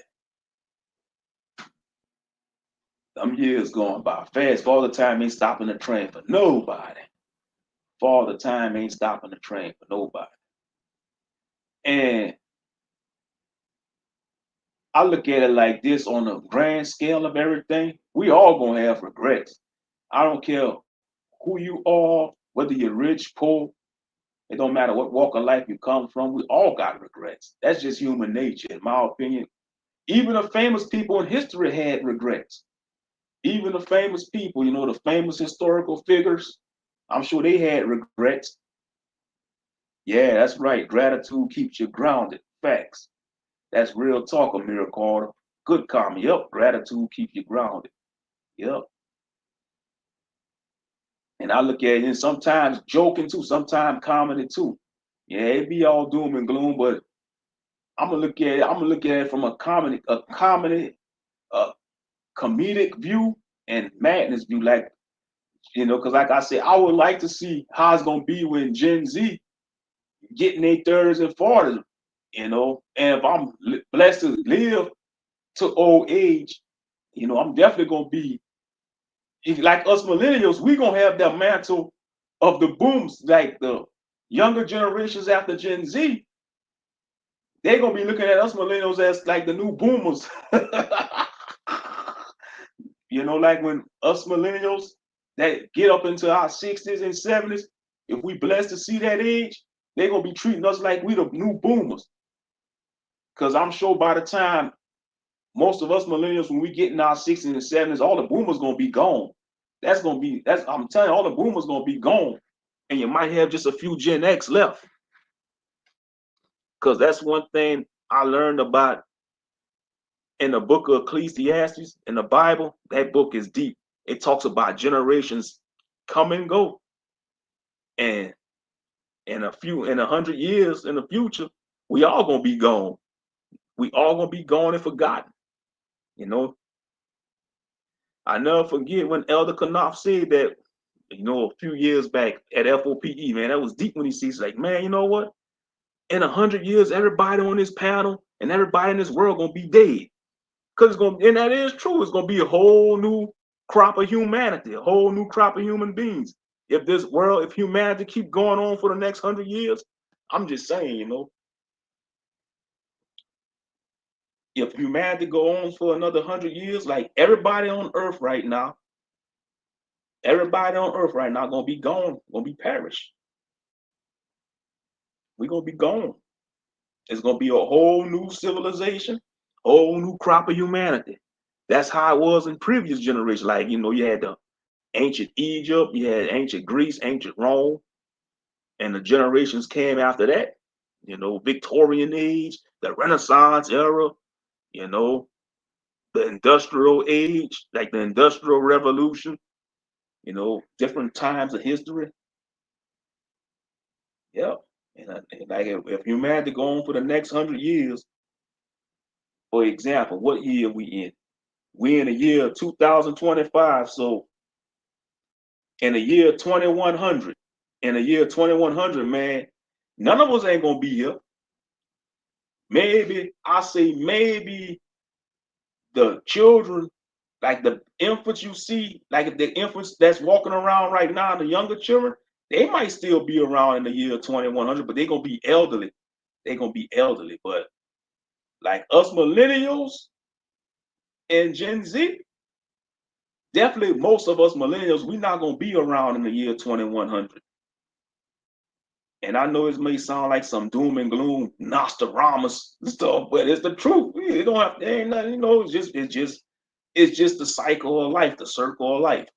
them years going by fast. Father Time ain't stopping the train for nobody. Father Time ain't stopping the train for nobody. And I look at it like this on a grand scale of everything. We all gonna have regrets. I don't care who you are, whether you're rich, poor. It don't matter what walk of life you come from. We all got regrets. That's just human nature, in my opinion. Even the famous people in history had regrets. Even the famous people, the famous historical figures, I'm sure they had regrets. Yeah, that's right. Gratitude keeps you grounded. Facts. That's real talk, Amir Carter. Good comment. Yep. Gratitude keeps you grounded. Yep. And I look at it, and sometimes joking too, sometimes comedy too. Yeah, it be all doom and gloom, but I'm gonna look at it from a comedic view and madness view. Like, because like I said, I would like to see how it's gonna be when Gen Z getting their 30s and 40s, and if I'm blessed to live to old age, I'm definitely gonna be like us millennials. We gonna have that mantle of the booms, like the younger generations after Gen Z. They're gonna be looking at us millennials as like the new boomers. Like when us millennials that get up into our 60s and 70s, if we blessed to see that age, they're gonna be treating us like we the new boomers. Cause I'm sure by the time most of us millennials, when we get in our 60s and 70s, all the boomers gonna be gone. I'm telling you, all the boomers gonna be gone. And you might have just a few Gen X left. Because that's one thing I learned about in the book of Ecclesiastes in the Bible. That book is deep. It talks about generations come and go. And in 100 years in the future, we all gonna be gone. We all gonna be gone and forgotten. I never forget when Elder Knopf said that, a few years back at FOPE, man, that was deep when he sees like, man, you know what? In 100 years, everybody on this panel and everybody in this world gonna be dead. And that is true. It's gonna be a whole new crop of humanity, a whole new crop of human beings. If humanity keep going on for the next 100 years, I'm just saying, if humanity go on for another 100 years, like everybody on earth right now gonna be gone, gonna be perished. We're gonna be gone. It's gonna be a whole new civilization, whole new crop of humanity. That's how it was in previous generations. Like, you had the ancient Egypt, you had ancient Greece, ancient Rome, and the generations came after that. Victorian age, the Renaissance era, the industrial age, like the Industrial Revolution, different times of history. Yep. And like if humanity go on for the next 100 years, for example, what year we in? We in the year 2025. So in the year 2100, man, none of us ain't gonna be here. Maybe the children, like the infants you see, like the infants that's walking around right now, the younger children, they might still be around in the year 2100, but they're gonna be elderly. But like us millennials and Gen Z, definitely most of us millennials, we're not gonna be around in the year 2100. And I know it may sound like some doom and gloom, Nostradamus stuff, but it's the truth. It don't have to, ain't nothing, it's just the cycle of life, the circle of life.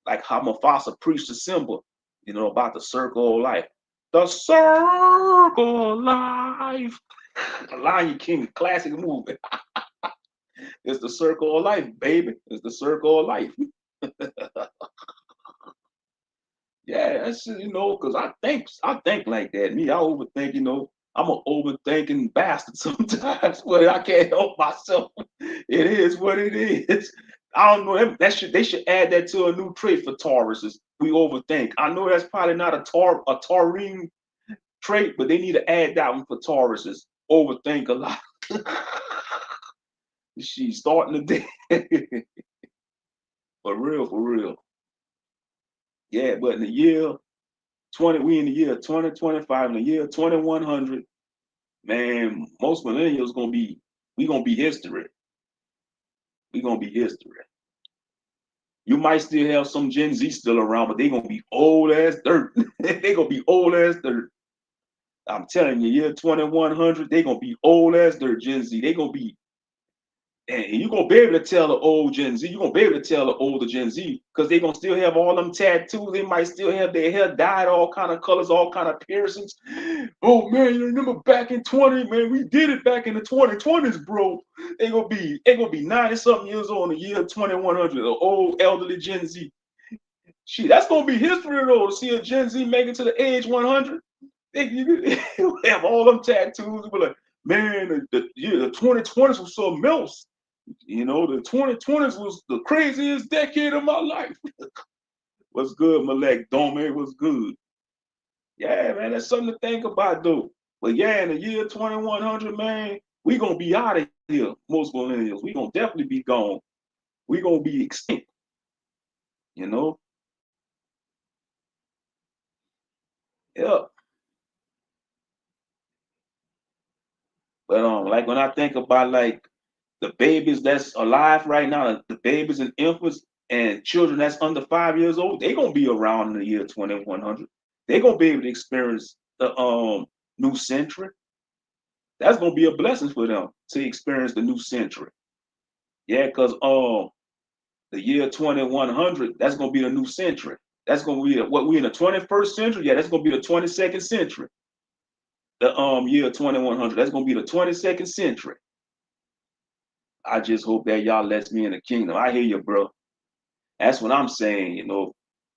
Like how Mufasa preached the symbol, about the circle of life. The Circle of Life. Lion King, classic movie. It's the circle of life, baby. It's the circle of life. Yeah, that's because I think like that. Me, I overthink. I'm an overthinking bastard sometimes, but I can't help myself. It is what it is. I don't know. They should add that to a new trait for Tauruses. We overthink. I know that's probably not a taurine trait, but they need to add that one for Tauruses. Overthink a lot. She's starting the day. For real, for real. Yeah, but in the year 20, we in the year 2025, in the year 2100, man, most millennials we gonna be history. We gonna be history. You might still have some Gen Z still around, but they gonna be old as dirt. They gonna be old as dirt. I'm telling you, year 2100, they gonna be old as dirt. Gen Z, they gonna be. And you're gonna be able to tell the old Gen Z, you're gonna be able to tell the older Gen Z, because they're gonna still have all them tattoos, they might still have their hair dyed all kind of colors, all kind of piercings. Oh man, you remember back in 20, man, we did it back in the 2020s, bro. They gonna be 90-something years old in the year 2100, the old elderly Gen Z. Shit, that's gonna be history though, to see a Gen Z make it to the age 100. They have all them tattoos, but like, man, the 2020s was something else. The 2020s was the craziest decade of my life. What's good, Malek Dome? What's good? Yeah, man, that's something to think about, though. But yeah, in the year 2100, man, we gonna be out of here. Most millennials, we gonna definitely be gone. We gonna be extinct. You know? Yeah. But like when I think about like the babies that's alive right now, the babies and infants and children that's under 5 years old, they gonna be around in the year 2100. They gonna be able to experience the new century. That's gonna be a blessing for them to experience the new century. Yeah, because the year 2100, that's gonna be the new century. That's gonna be what we in the 21st century. Yeah, that's gonna be the 22nd century. The year 2100, that's gonna be the 22nd century. I just hope that y'all lets me in the kingdom. I hear you, bro. That's what I'm saying.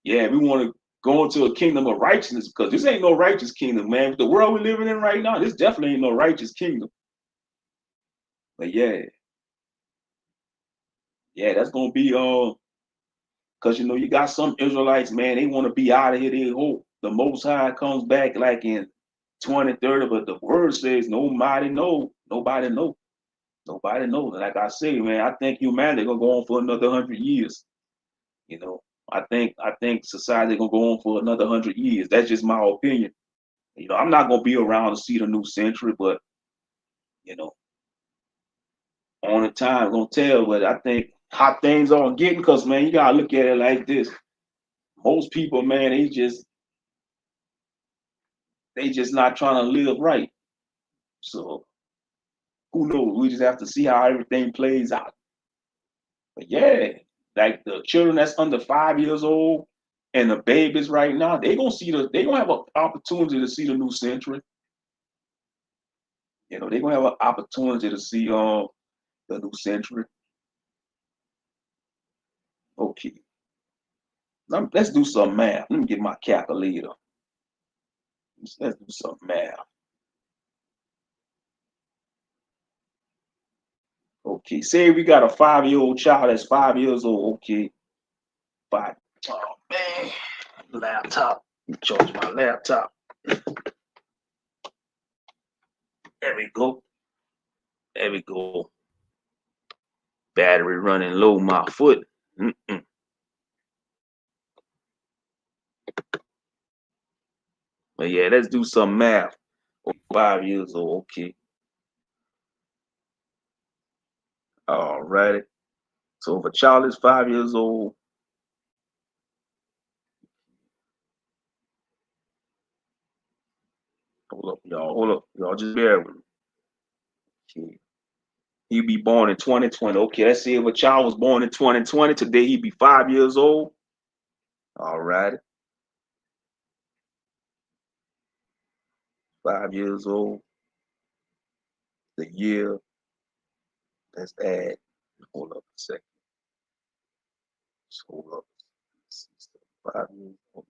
Yeah, we want to go into a kingdom of righteousness, because this ain't no righteous kingdom, man. The world we're living in right now, this definitely ain't no righteous kingdom. But yeah, that's gonna be because you got some Israelites, man, they want to be out of here. They hope the Most High comes back like in 2030, but the word says nobody know. Nobody know. Nobody knows. Like I say, man, I think humanity gonna go on for another 100 years. I think society gonna go on for another 100 years. That's just my opinion. I'm not gonna be around to see the new century, but you know, on the time gonna tell. But I think how things are getting, because man, you gotta look at it like this. Most people, man, they just not trying to live right. So who knows? We just have to see how everything plays out. But yeah, like the children that's under 5 years old and the babies right now, they gonna have an opportunity to see the new century. They're gonna have an opportunity to see the new century. Okay. Let's do some math. Let me get my calculator. Let's do some math. Okay, say we got a 5-year-old child that's 5 years old. Okay, 5. Oh man, laptop. Charge my laptop. There we go. There we go. Battery running low. My foot. But yeah, let's do some math. 5 years old. Okay. All righty. So if a child is 5 years old, hold up, y'all. Hold up, y'all. Just bear with me. Okay. He'd be born in 2020. Okay, let's see if a child was born in 2020. Today he'd be 5 years old. All right. 5 years old. The year. Let's add. Hold up a second. Just hold up. 5 years old.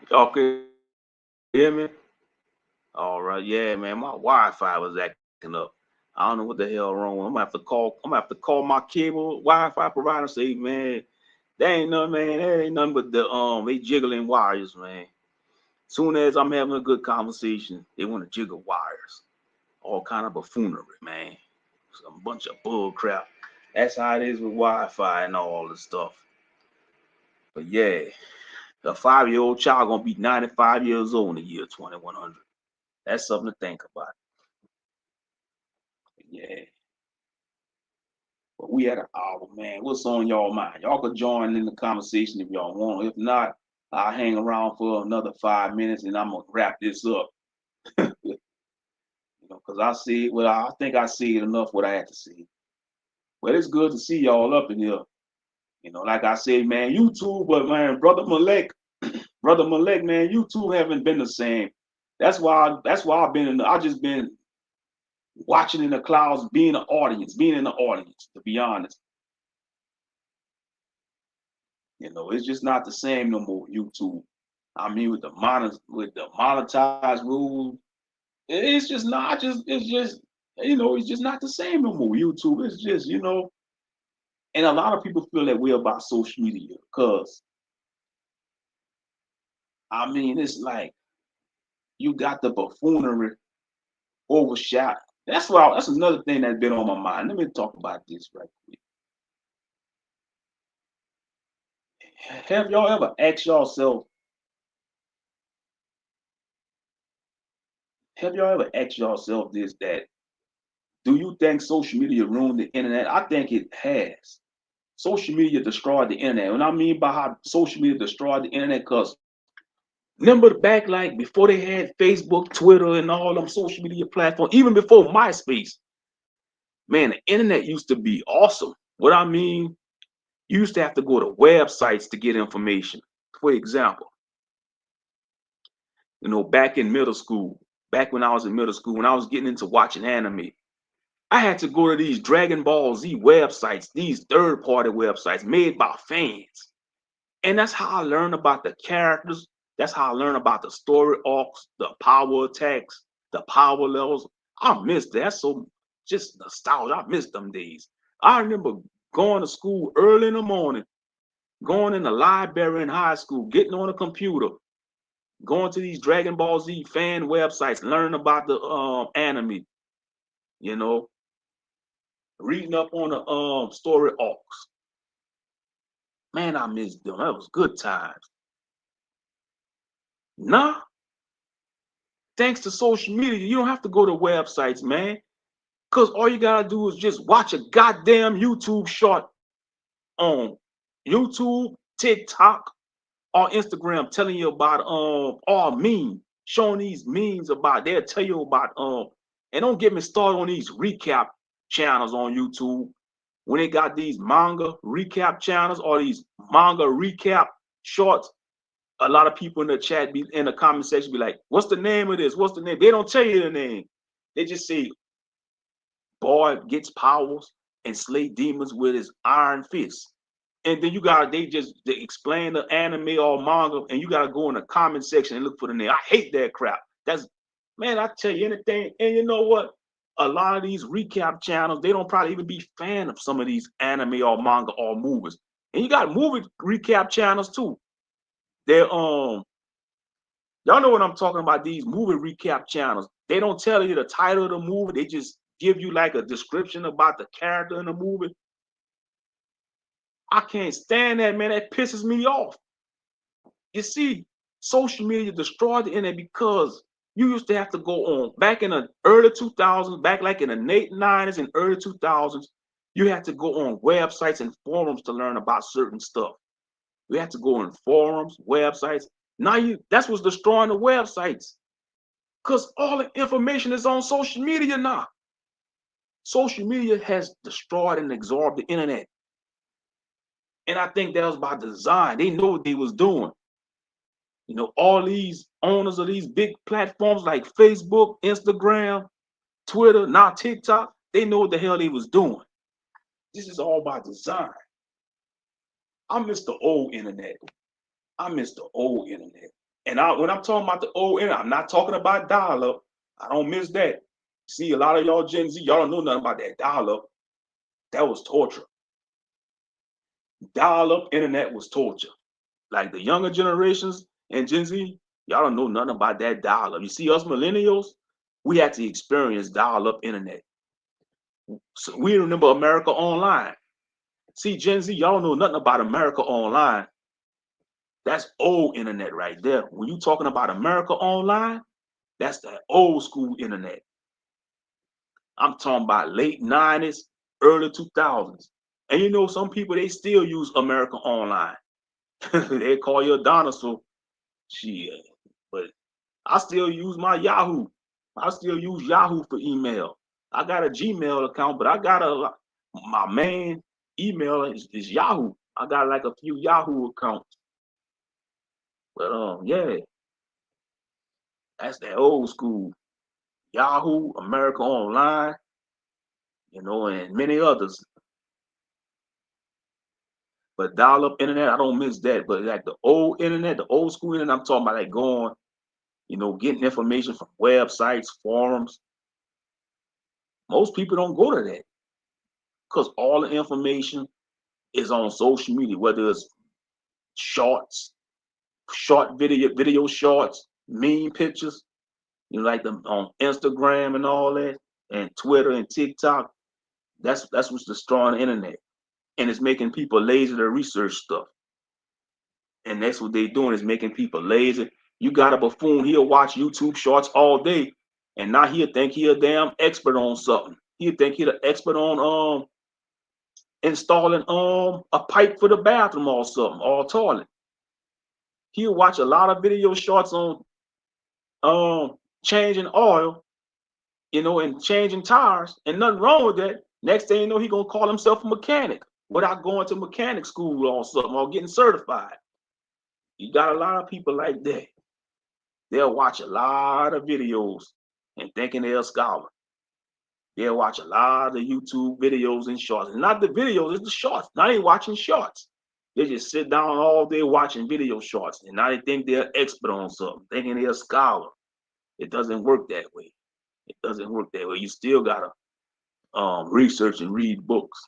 Y'all can hear me? All right, yeah, man. My Wi-Fi was acting up. I don't know what the hell wrong. I'm gonna have to call. I'm gonna have to call my cable Wi-Fi provider. And say, man, that ain't nothing, man. That ain't nothing but the they jiggling wires, man. Soon as I'm having a good conversation, they want to jiggle wires. All kind of buffoonery, man. Some bunch of bull crap. That's how it is with Wi-Fi and all this stuff. But yeah, a 5-year-old child gonna be 95 years old in the year 2100. That's something to think about. Yeah. But we had an hour, man. What's on y'all mind? Y'all could join in the conversation if y'all want. If not, I'll hang around for another 5 minutes and I'm gonna wrap this up. Because I see well, I think I see it enough what I had to see. But it's good to see y'all up in here. Like I said, man, YouTube, but man, Brother Malek, man, you two haven't been the same. That's why I've been I just been watching in the clouds, being in the audience, to be honest. It's just not the same no more, YouTube. I mean, with the monetized rules, it's just not just it's just it's just not the same no more. YouTube, it's just and a lot of people feel that way about social media because I mean it's like you got the buffoonery overshot. That's another thing that's been on my mind. Let me talk about this right quick. Have y'all ever asked yourself, this that do you think social media ruined the internet? I think it has. Social media destroyed the internet. What I mean by how social media destroyed the internet, because Remember back like before they had Facebook, Twitter, and all them social media platforms, even before MySpace, man, the internet used to be awesome. What I mean, you used to have to go to websites to get information. For example, back in middle school, back when I was in middle school, when I was getting into watching anime, I had to go to these Dragon Ball Z websites, these third-party websites made by fans. And that's how I learned about the characters. That's how I learned about the story arcs, the power attacks, the power levels. I miss that. So just nostalgia. I miss them days. I remember going to school early in the morning, going in the library in high school, getting on a computer, going to these Dragon Ball Z fan websites, learning about the anime, you know, reading up on the story arcs. Man, I miss them. That was good times. Nah, thanks to social media, you don't have to go to websites, man. Because all you gotta do is just watch a goddamn YouTube short on YouTube, TikTok, or Instagram telling you about or meme, showing these memes about, they'll tell you about and don't get me started on these recap channels on YouTube. When they got these manga recap channels or these manga recap shorts, a lot of people in the chat be in the comment section be like, what's the name of this? What's the name? They don't tell you the name. They just say, boy gets powers and slay demons with his iron fist. And then they explain the anime or manga, and you gotta go in the comment section and look for the name. I hate that crap. That's, man, I tell you anything. And you know what? A lot of these recap channels, they don't probably even be fan of some of these anime or manga or movies. And you got movie recap channels too. They're y'all know what I'm talking about, these movie recap channels. They don't tell you the title of the movie. They just give you like a description about the character in the movie. I can't stand that, man. That pisses me off. You see, social media destroyed the internet because you used to have to go on back in the early 2000s, back like in the late 90s and early 2000s. You had to go on websites and forums to learn about certain stuff. You had to go on forums, websites. Now that's what's destroying the websites. Because all the information is on social media now. Social media has destroyed and absorbed the internet. And I think that was by design. They know what they was doing. All these owners of these big platforms like Facebook, Instagram, Twitter, now TikTok, they know what the hell they was doing. This is all by design. I miss the old internet. I miss the old internet. And when I'm talking about the old internet, I'm not talking about dial-up. I don't miss that. See, a lot of y'all Gen Z, y'all don't know nothing about that dial-up. That was torture. Dial-up internet was torture. Like the younger generations and Gen Z, y'all don't know nothing about that dial-up. You see, us millennials, we had to experience dial-up internet. So we remember America Online. See, Gen Z, y'all don't know nothing about America Online. That's old internet right there. When you talking about America Online, that's the old school internet. I'm talking about late 90s, early 2000s. And some people, they still use America Online. They call you a dinosaur. Shit. But I still use my Yahoo. I still use Yahoo for email. I got a Gmail account, but my main email is Yahoo. I got like a few Yahoo accounts. But yeah, that's that old school. Yahoo, America Online, and many others. But dial-up internet, I don't miss that. But like the old internet, the old school internet, I'm talking about like going, getting information from websites, forums. Most people don't go to that because all the information is on social media, whether it's shorts, short video shorts, meme pictures, like them on Instagram and all that, and Twitter and TikTok. That's what's destroying the internet. And it's making people lazy to research stuff. And that's what they're doing, is making people lazy. You got a buffoon, he'll watch YouTube shorts all day, and now he'll think he a damn expert on something. He'll think he's an expert on installing a pipe for the bathroom or something, or a toilet. He'll watch a lot of video shorts on changing oil, and changing tires, and nothing wrong with that. Next thing you know, he gonna call himself a mechanic without going to mechanic school or something or getting certified. You got a lot of people like that. They'll watch a lot of videos and thinking they're a scholar. They'll watch a lot of YouTube videos and shorts. And not the videos, it's the shorts. Now they watching shorts. They just sit down all day watching video shorts. And now they think they're expert on something, thinking they're a scholar. It doesn't work that way. It doesn't work that way. You still gotta research and read books.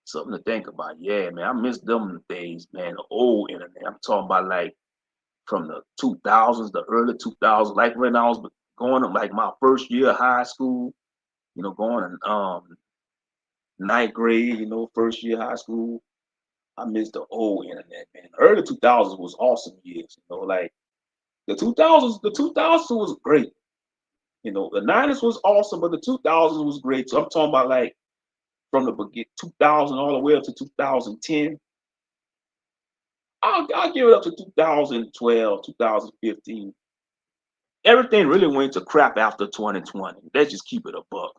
Something to think about. Yeah, man, I miss them days, man. The old internet. I'm talking about like from the 2000s, the early 2000s, like when I was going to like my first year of high school, going in ninth grade, first year of high school. I miss the old internet, man. The early 2000s was awesome years, like the 2000s was great. The 90s was awesome, but the 2000s was great. So I'm talking about like from the beginning, 2000 all the way up to 2010. I'll give it up to 2012, 2015. Everything really went to crap after 2020. Let's just keep it a buck.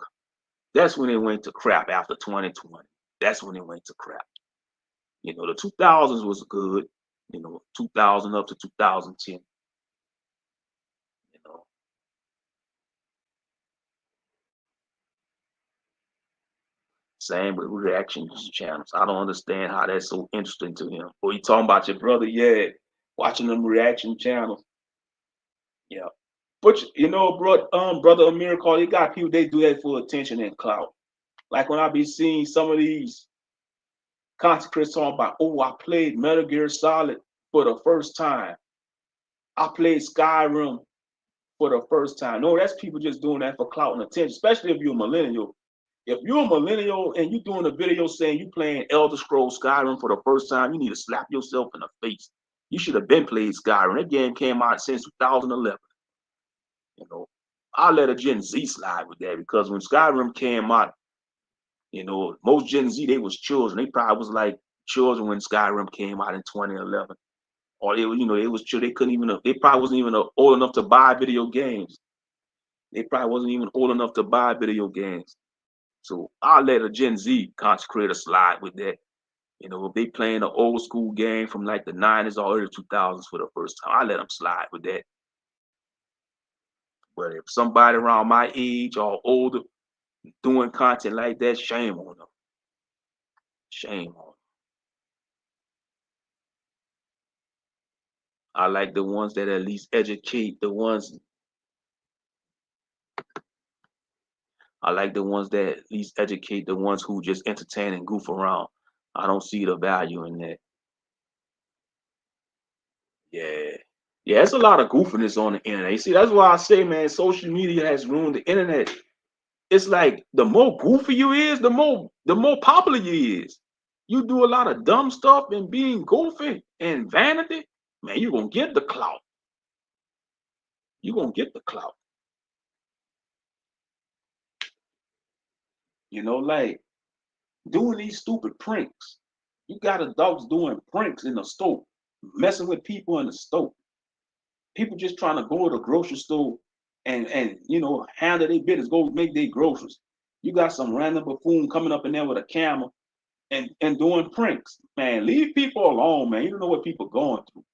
That's when it went to crap after 2020. That's when it went to crap. The 2000s was good, 2000 up to 2010. Same with reaction channels. I don't understand how that's so interesting to him. Or you talking about your brother, yeah, watching them reaction channels. Yeah. But brother Amir Call, you got people, they do that for attention and clout. Like when I be seeing some of these content creators talking about, oh, I played Metal Gear Solid for the first time. I played Skyrim for the first time. No, that's people just doing that for clout and attention, especially if you're a millennial. If you're a millennial and you're doing a video saying you playing Elder Scrolls Skyrim for the first time, you need to slap yourself in the face. You should have been played Skyrim. That game came out since 2011. I'll let a Gen Z slide with that because when Skyrim came out, most Gen Z, they was children. They probably was like children when Skyrim came out in 2011. Or they was, they was children. They couldn't even, they probably wasn't even old enough to buy video games. They probably wasn't even old enough to buy video games. So I'll let a Gen Z content creator slide with that. If they playing an old school game from like the 90s or early 2000s for the first time, I let them slide with that. But if somebody around my age or older doing content like that, shame on them. Shame on them. I like the ones that at least educate the ones. I like the ones that at least educate the ones who just entertain and goof around. I don't see the value in that. Yeah. Yeah, it's a lot of goofiness on the internet. You see, that's why I say, man, social media has ruined the internet. It's like the more goofy you is, the more popular you is. You do a lot of dumb stuff and being goofy and vanity, man, you're gonna get the clout. You're gonna get the clout. Like doing these stupid pranks. You got adults doing pranks in the store, messing with people in the store. People just trying to go to the grocery store and handle their business, go make their groceries. You got some random buffoon coming up in there with a camera and doing pranks. Man, leave people alone, man. You don't know what people going through.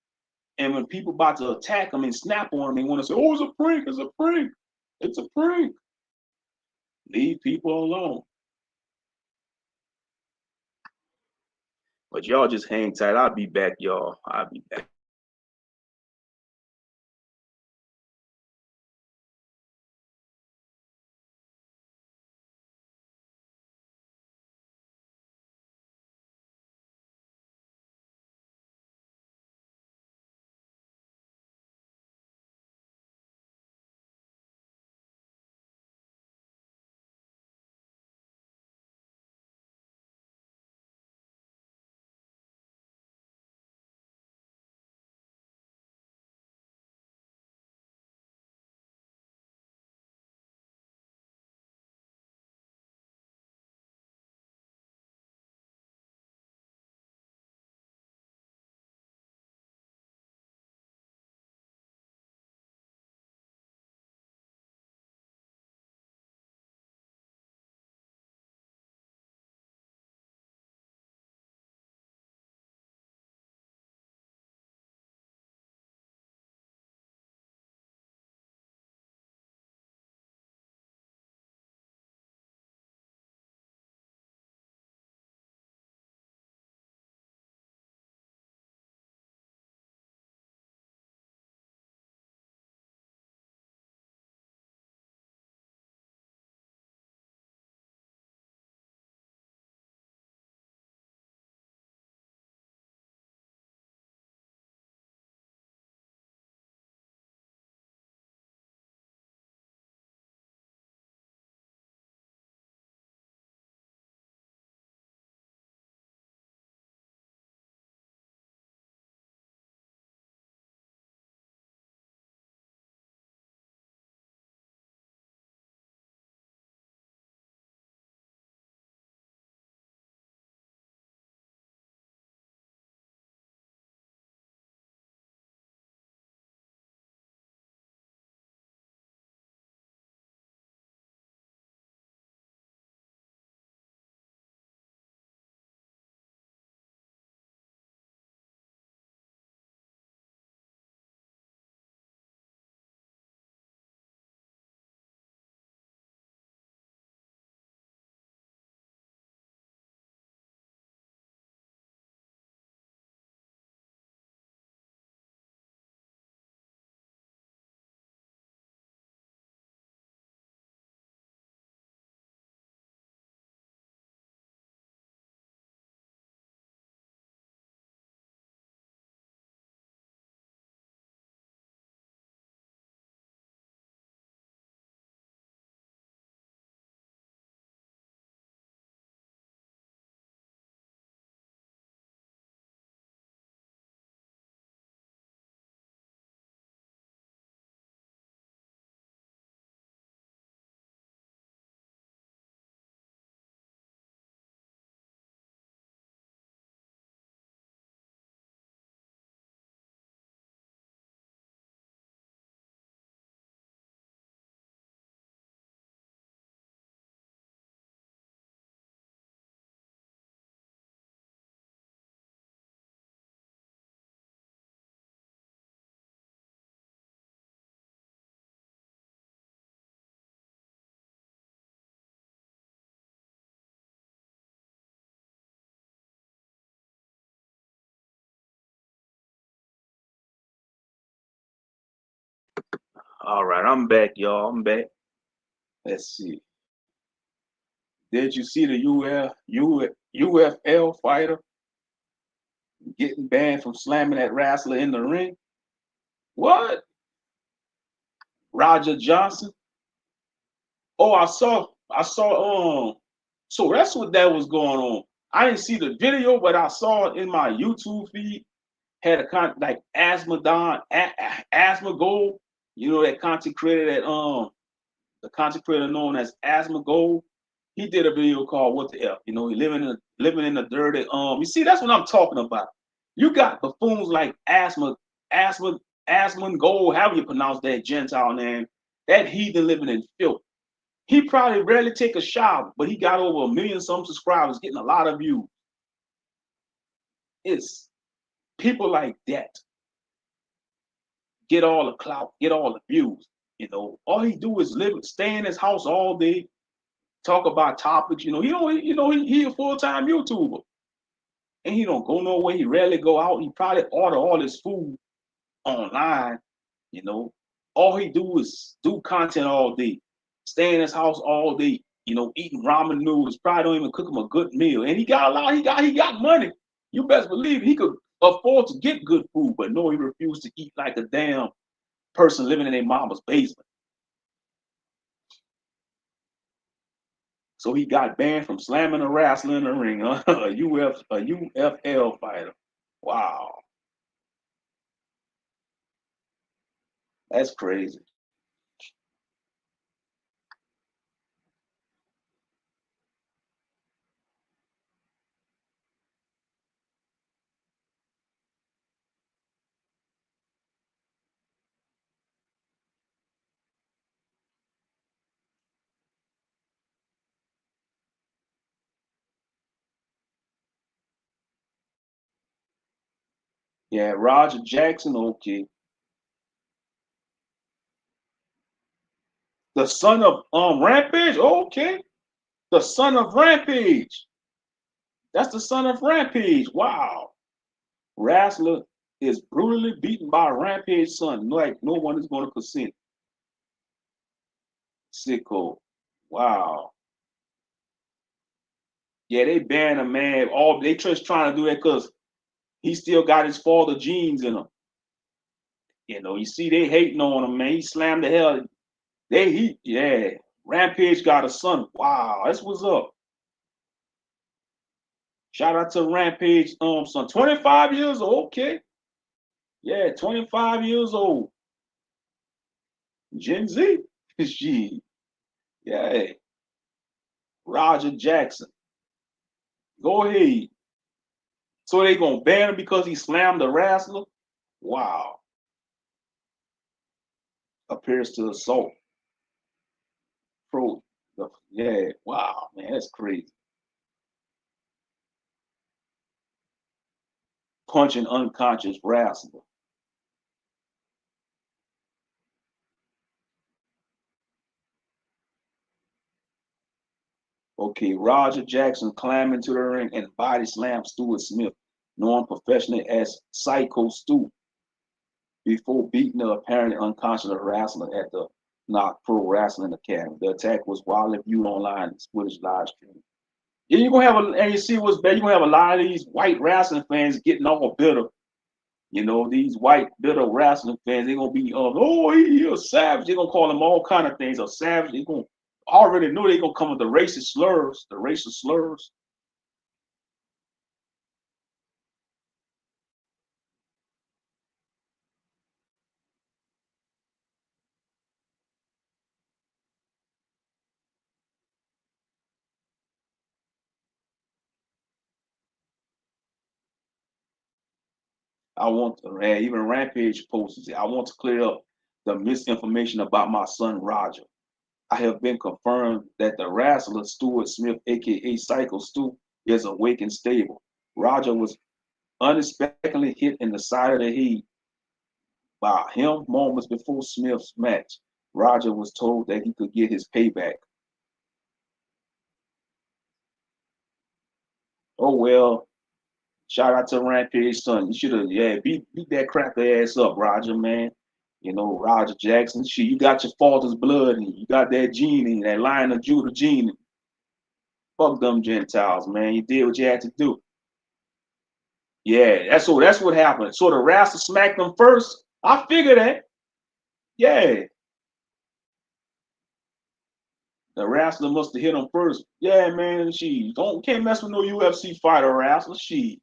And when people about to attack them and snap on them, they want to say, "Oh, it's a prank! It's a prank! It's a prank!" Leave people alone. But y'all just hang tight. I'll be back, y'all. I'll be back. All right, I'm back, y'all. I'm back. Let's see. Did you see the UFL fighter getting banned from slamming that wrestler in the ring? What? Roger Johnson? Oh, so that's what that was going on. I didn't see the video, but I saw it in my YouTube feed. Had a like Asthma Gold, you know, that content creator the content creator known as Asthma Gold. He did a video called "What the F." You know, he living in the dirty. You see, that's what I'm talking about. You got buffoons like Asthma Gold, however you pronounce that Gentile name, that heathen living in filth. He probably rarely take a shower, but he got over 1 million some subscribers, getting a lot of views. It's people like that get all the clout, get all the views. You know, all he do is stay in his house all day, talk about topics. He a full-time YouTuber, and he don't go nowhere. He rarely go out. He probably order all his food online. You know, all he do is do content all day, stay in his house all day. You know, eating ramen noodles. Probably don't even cook him a good meal, and he got a lot. He got money. You best believe he could afford to get good food, but no, he refused to eat like a damn person living in their mama's basement. So he got banned from slamming a wrestler in the ring, a UFL fighter. Wow, that's crazy. Yeah, Roger Jackson, okay. The son of Rampage, okay. The son of Rampage. That's the son of Rampage. Wow. Wrestler is brutally beaten by Rampage's son. Like no one is going to consent. Sicko. Wow. Yeah, they banned a man. All they just trying to do that because he still got his father genes in him. You know, you see, they hating on him, man. He slammed the hell. Yeah. Rampage got a son. Wow, that's what's up. Shout out to Rampage, son. 25 years old, okay. Yeah, 25 years old. Gen Z. She. Yeah. Roger Jackson. Go ahead. So they gonna ban him because he slammed the wrestler? Wow. Appears to assault. Pro. Yeah. Wow, man, that's crazy. Punching unconscious wrestler. Okay, Roger Jackson climbed into the ring and body slammed Stuart Smith, known professionally as Psycho Stu, before beating the apparently unconscious wrestler at the Knock Pro Wrestling Academy. The attack was widely viewed online in Swedish live stream. Yeah, you're gonna have and you see what's bad, you're gonna have a lot of these white wrestling fans getting all bitter. You know, these white bitter wrestling fans, they're gonna be oh, he a savage. They're gonna call them all kind of things. A savage, they're gonna already know they're gonna come with the racist slurs, I want to, even Rampage posts it. I want to clear up the misinformation about my son Roger. I have been confirmed that the wrestler Stuart Smith, aka Psycho Stu, is awake and stable. Roger was unexpectedly hit in the side of the head by him moments before Smith's match. Roger was told that he could get his payback. Oh well, shout out to Rampage son. You should have beat that cracker ass up, Roger, man. You know, Roger Jackson, shit, you got your father's blood and you got that gene in you, that Lion of Judah gene. Fuck them Gentiles, man. You did what you had to do. Yeah, that's what happened. So the Rasta smacked them first. I figured that. Yeah. The Rasta must have hit him first. Yeah, man. She can't mess with no UFC fighter, Rasta. She.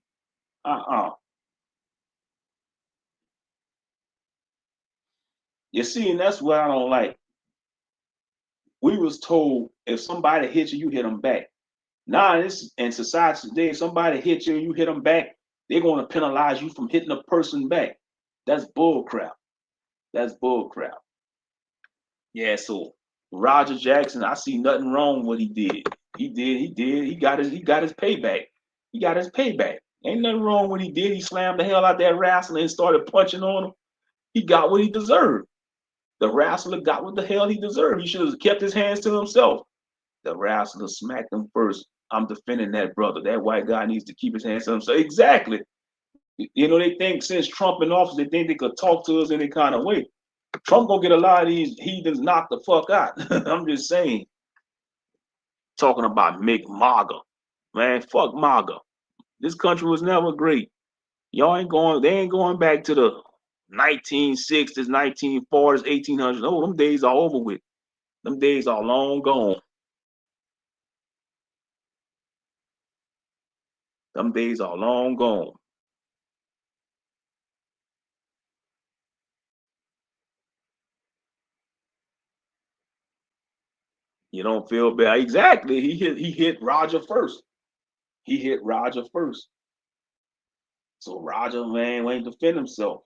You see, and that's what I don't like. We was told if somebody hits you, you hit them back. Now in society today, if somebody hits you and you hit them back, they're going to penalize you from hitting a person back. That's bull crap. That's bull crap. Yeah, so Roger Jackson, I see nothing wrong with what he did. He got his payback. He got his payback. Ain't nothing wrong with what he did. He slammed the hell out that wrestler and started punching on him. He got what he deserved. The wrestler got what the hell he deserved. He should have kept his hands to himself. The wrestler smacked him first. I'm defending that brother. That white guy needs to keep his hands to himself. Exactly. You know, they think since Trump in office, they think they could talk to us any kind of way. Trump gonna get a lot of these heathens knocked the fuck out. I'm just saying. Talking about make MAGA. Man, fuck MAGA. This country was never great. Y'all ain't going, they ain't going back to the 1960s, 1940s, 1800s. Oh, them days are over with. Them days are long gone. Them days are long gone. You don't feel bad. Exactly. He hit Roger first. He hit Roger first. So Roger, man, ain't defend himself.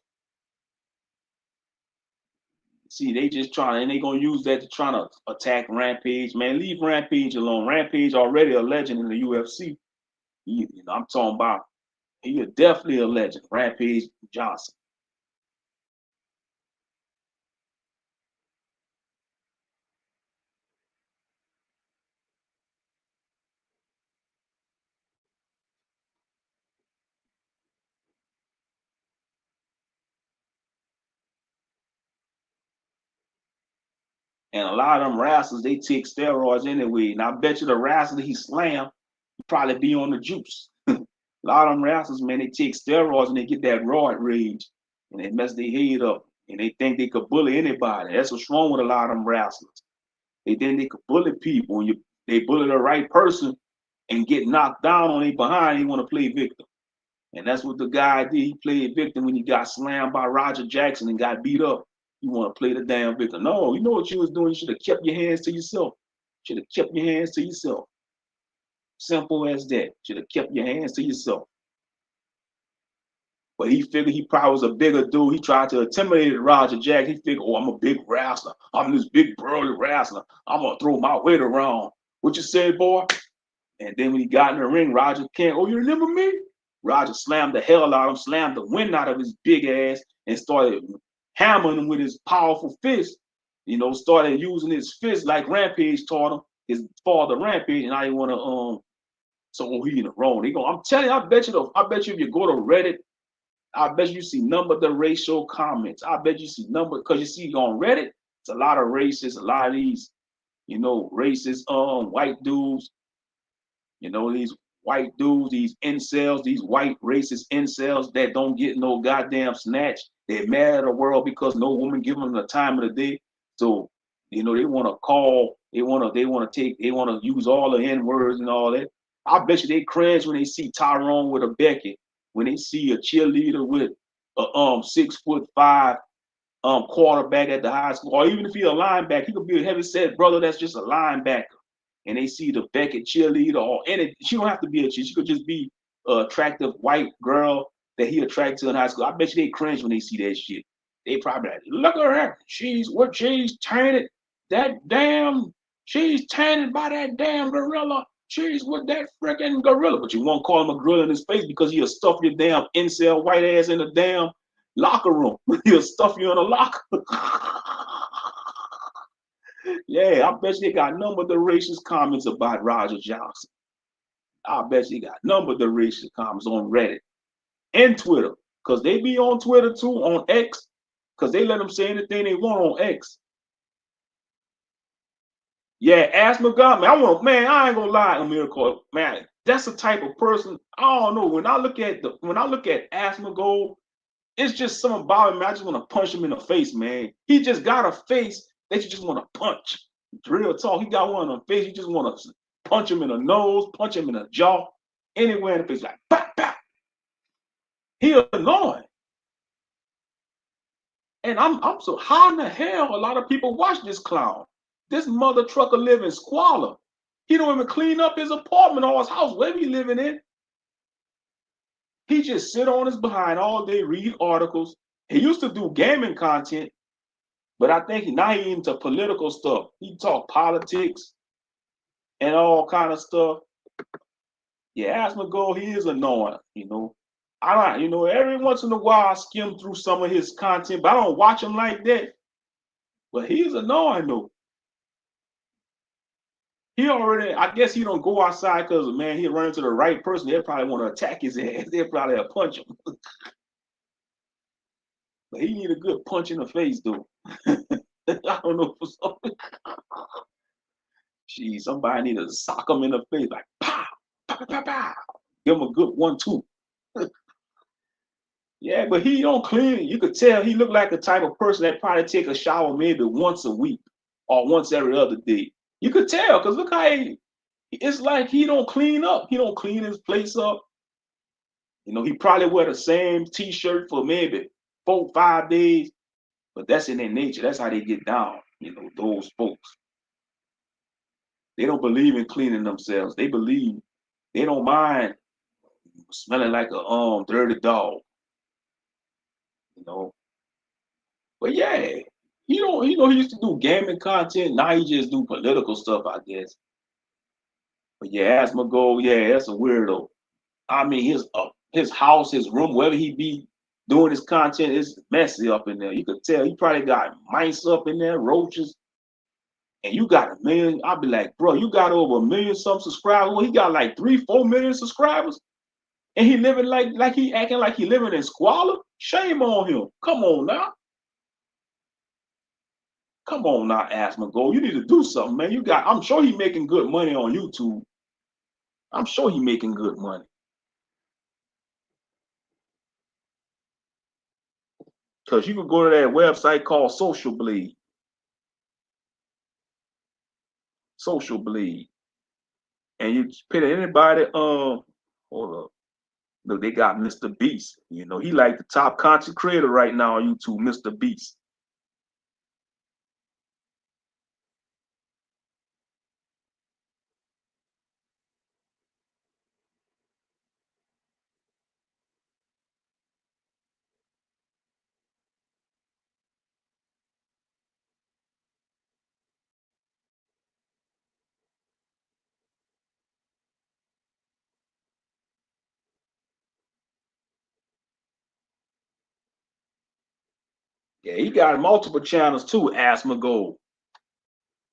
See, they just trying, and they gonna use that to try to attack Rampage. Man, leave Rampage alone. Rampage already a legend in the UFC. I'm talking about he is definitely a legend. Rampage Johnson. And a lot of them wrestlers, they take steroids anyway. And I bet you the wrestler he slammed probably be on the juice. A lot of them wrestlers, man, they take steroids and they get that roid rage and they mess their head up and they think they could bully anybody. That's what's wrong with a lot of them wrestlers. They think they could bully people and they bully the right person and get knocked down on their behind. They want to play victim. And that's what the guy did. He played victim when he got slammed by Roger Jackson and got beat up. You want to play the damn victim. No, you know what you was doing? You should have kept your hands to yourself. Should have kept your hands to yourself. Simple as that. Should have kept your hands to yourself. But he figured he probably was a bigger dude. He tried to intimidate Roger Jackson. He figured, oh, I'm a big wrestler. I'm this big burly wrestler. I'm going to throw my weight around. What you say, boy? And then when he got in the ring, Roger can't, oh, you remember me? Roger slammed the hell out of him, slammed the wind out of his big ass, and started hammering him with his powerful fist. You know, started using his fist like Rampage taught him, his father Rampage, and I didn't want to so he in the wrong. They go, I'm telling you, I bet you if you go to Reddit, I bet you see number the racial comments. I bet you see number because you see on Reddit, it's a lot of racists, a lot of these, you know, racist white dudes, you know, these white dudes, these incels, these white racist incels that don't get no goddamn snatch. They're mad at the world because no woman give them the time of the day. So, you know, they want to call, they want to use all the N words and all that. I bet you they cringe when they see Tyrone with a Becky, when they see a cheerleader with a 6'5" quarterback at the high school, or even if he's a linebacker, he could be a heavy set brother that's just a linebacker. And they see the Beckett cheerleader or any, she don't have to be a cheer, she could just be an attractive white girl that he attracted to in high school. I bet you they cringe when they see that shit. They probably like, look at her, she's tainted, she's tainted by that damn gorilla. She's with that freaking gorilla. But you won't call him a gorilla in his face because he'll stuff your damn incel white ass in the damn locker room. He'll stuff you in a locker. Yeah, I bet you they got number of the racist comments about Roger Johnson. I bet you got number of the racist comments on Reddit and Twitter, because they be on Twitter too, on X. because they let them say anything they want on X. Yeah, ask Montgomery. I ain't gonna lie, Amir Cole, man, that's the type of person. I don't know. When I look at Asmongold, it's just something about him. I just want to punch him in the face, man. He just got a face that you just want to punch. Real talk. He got one on the face. You just want to punch him in the nose, punch him in the jaw, anywhere in the face, like bap, bap. He annoying. And I'm so, how in the hell a lot of people watch this clown? This mother trucker live in squalor. He don't even clean up his apartment or his house, wherever he living in. He just sit on his behind all day, read articles. He used to do gaming content, but I think now he into political stuff. He talk politics and all kind of stuff. Yeah, Asmongold, he is annoying, you know. Every once in a while I skim through some of his content, but I don't watch him like that. But he's annoying though. I guess he don't go outside because, man, he'll run into the right person. They'll probably want to attack his ass. They'll probably punch him. But he need a good punch in the face, though. I don't know for something. Gee, somebody need to sock him in the face, like, pow, pow, pow, pow. Give him a good 1-2. Yeah, but he don't clean it. You could tell he looked like the type of person that probably take a shower maybe once a week or once every other day. You could tell, because look how it's like he don't clean up. He don't clean his place up. You know, he probably wear the same t-shirt for maybe 4-5 days, but that's in their nature. That's how they get down, you know, those folks. They don't believe in cleaning themselves. They don't mind smelling like a dirty dog. You know. But yeah, he used to do gaming content. Now he just do political stuff, I guess. But yeah, Asmongold, yeah, that's a weirdo. I mean, his house, his room, wherever he be doing his content, is messy up in there. You could tell he probably got mice up in there, roaches. And you got 1 million. I'll be like, bro, you got over 1 million some subscribers. Well, he got like 3-4 million subscribers. And he living like he acting like he living in squalor. Shame on him. Come on now. Come on now, Asmongold. You need to do something, man. I'm sure he making good money on YouTube. I'm sure he making good money. Because you can go to that website called Social Bleed. Social Bleed. And you put anybody, hold up. Look, they got Mr. Beast. You know, he like the top content creator right now on YouTube, Mr. Beast. Yeah, he got multiple channels too, Asmongold.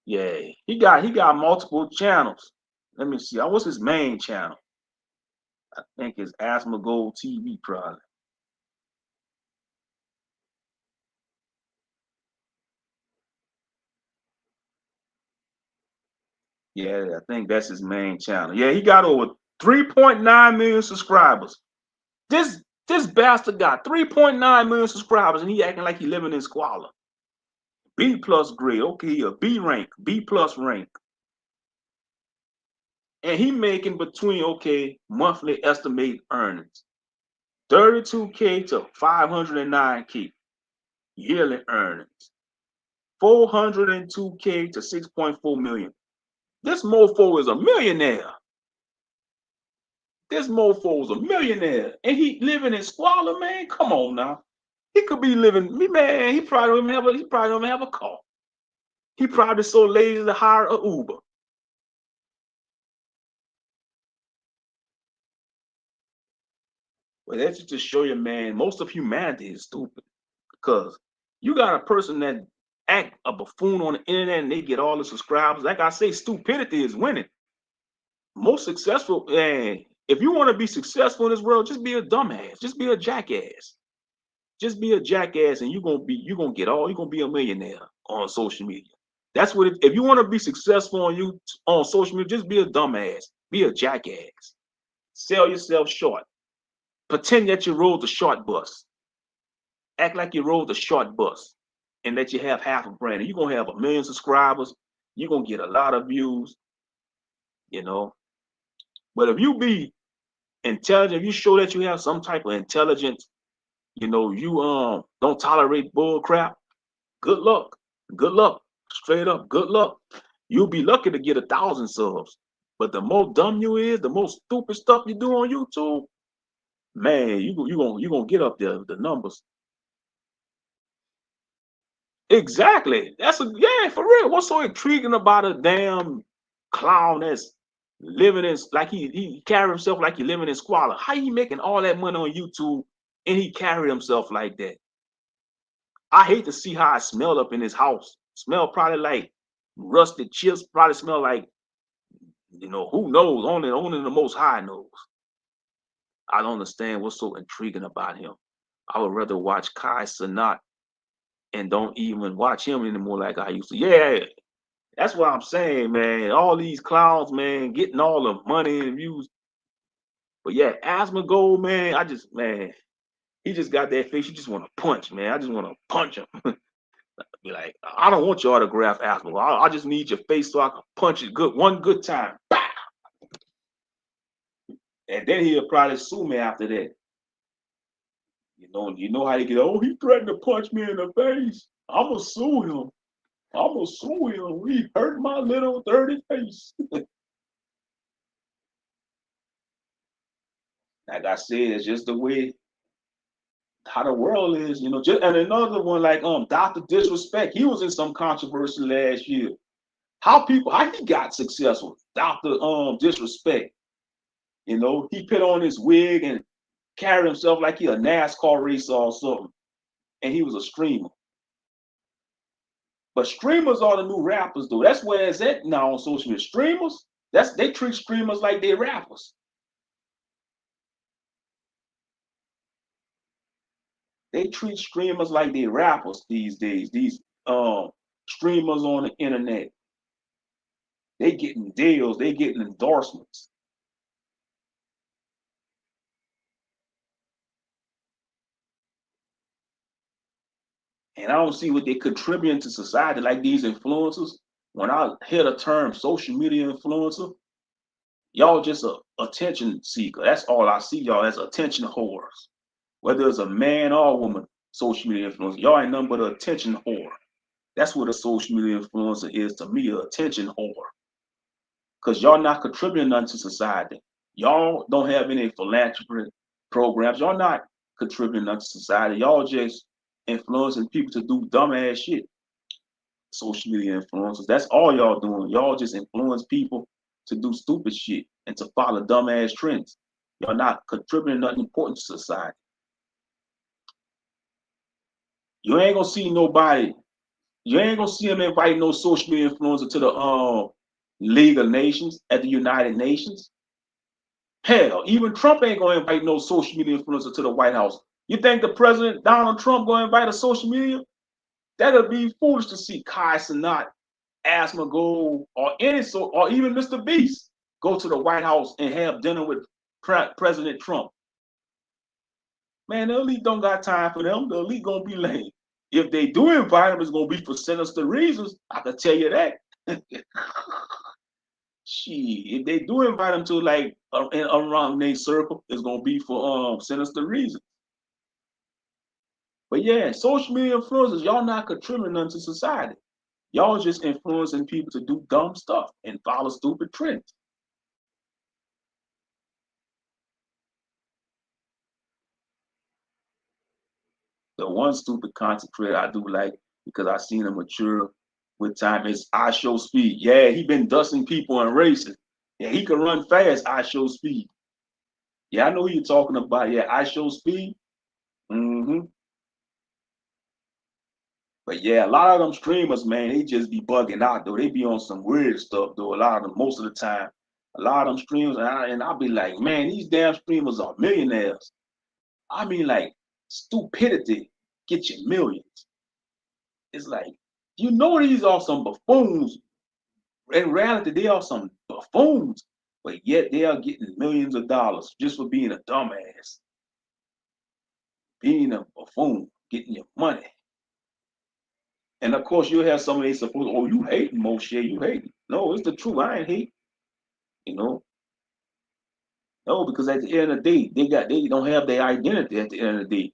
Yeah, he got multiple channels. Let me see. What's his main channel? I think it's Asmongold TV probably. Yeah, I think that's his main channel. Yeah, he got over 3.9 million subscribers. This bastard got 3.9 million subscribers, and he acting like he living in squalor. B plus grade, okay, a B rank, B plus rank. And he making between, okay, monthly estimated earnings, 32K to 509K yearly earnings, 402K to 6.4 million. This mofo is a millionaire. This mofo is a millionaire, and he living in squalor, man. Come on now. He could be living, man. He probably don't even have a car. He probably so lazy to hire an Uber. Well, that's just to show you, man, most of humanity is stupid. Because you got a person that act a buffoon on the internet and they get all the subscribers. Like I say, stupidity is winning. Most successful, and if you want to be successful in this world, just be a dumbass. Just be a jackass. Just be a jackass, and you're gonna be a millionaire on social media. That's what if you want to be successful on social media, just be a dumbass, be a jackass, sell yourself short, pretend that you rode the short bus, act like you rode the short bus, and that you have half a brand. And you're gonna have 1 million subscribers, you're gonna get a lot of views, you know. But if you be intelligent, if you show that you have some type of intelligence, you don't tolerate bull crap, good luck. Good luck. Straight up, good luck. You'll be lucky to get 1,000 subs. But the more dumb you is, the more stupid stuff you do on YouTube, man, you gonna get up there, the numbers. Exactly. Yeah, for real. What's so intriguing about a damn clown that's living in, like he carry himself like he living in squalor? How he making all that money on YouTube and he carry himself like that? I hate to see how I smell up in his house. Smell probably like rusted chips, probably smell like, who knows? Only the Most High knows. I don't understand what's so intriguing about him. I would rather watch Kai Cenat and don't even watch him anymore like I used to. Yeah, that's what I'm saying, man. All these clowns, man, getting all the money and views. But yeah, Asmongold, man, he just got that face. You just want to punch, man. I just want to punch him. Be like, I don't want your autograph, Asmongold. I just need your face so I can punch it one good time. And then he'll probably sue me after that. You know how they get, oh, he threatened to punch me in the face. I'ma sue him. He hurt my little dirty face. Like I said, it's just the way how the world is, and another one like Dr. Disrespect, he was in some controversy last year. How he got successful, Dr. Disrespect. He put on his wig and carried himself like he a NASCAR racer or something. And he was a streamer. But streamers are the new rappers, though. That's where it's at now on social media. Streamers, they treat streamers like they're rappers. They treat streamers like they're rappers these days. These streamers on the internet. They getting deals, they getting endorsements. And I don't see what they contributing to society like these influencers. When I hear the term social media influencer, y'all just a attention seeker. That's all I see y'all as, attention whores. Whether it's a man or a woman, social media influencer, y'all ain't nothing but an attention whore. That's what a social media influencer is to me, an attention whore. Because y'all not contributing nothing to society. Y'all don't have any philanthropy programs. Y'all not contributing nothing to society. Y'all just influencing people to do dumbass shit. Social media influencers. That's all y'all doing. Y'all just influence people to do stupid shit and to follow dumbass trends. Y'all not contributing nothing important to society. You ain't gonna see nobody. You ain't gonna see them invite no social media influencer to the League of Nations at the United Nations. Hell, even Trump ain't gonna invite no social media influencer to the White House. You think the president Donald Trump gonna invite a social media? That'll be foolish to see Kai Cenat, Asmongold, or even Mr. Beast go to the White House and have dinner with President Trump. Man, the elite don't got time for them. The elite gonna be lame. If they do invite them, it's gonna be for sinister reasons. I can tell you that. Shit, if they do invite them to like around their circle, it's gonna be for sinister reasons. But yeah, social media influencers, y'all not contributing nothing to society. Y'all just influencing people to do dumb stuff and follow stupid trends. The one stupid content creator I do like, because I seen him mature with time, is IShowSpeed. Yeah, he been dusting people in racing. Yeah, he can run fast, IShowSpeed. Yeah, I know who you're talking about. Yeah, IShowSpeed. But yeah, a lot of them streamers, man, they just be bugging out, though. They be on some weird stuff, though. A lot of them, most of the time. A lot of them streamers, and I'll be like, man, these damn streamers are millionaires. I mean, like stupidity get you millions. It's like, these are some buffoons. In reality, they are some buffoons, but yet they are getting millions of dollars just for being a dumbass, being a buffoon, getting your money. And of course, you'll have somebody suppose, oh, you hating Moshe, you hating. No, it's the truth. I ain't hate, you know. No, because at the end of the day, they don't have their identity at the end of the day.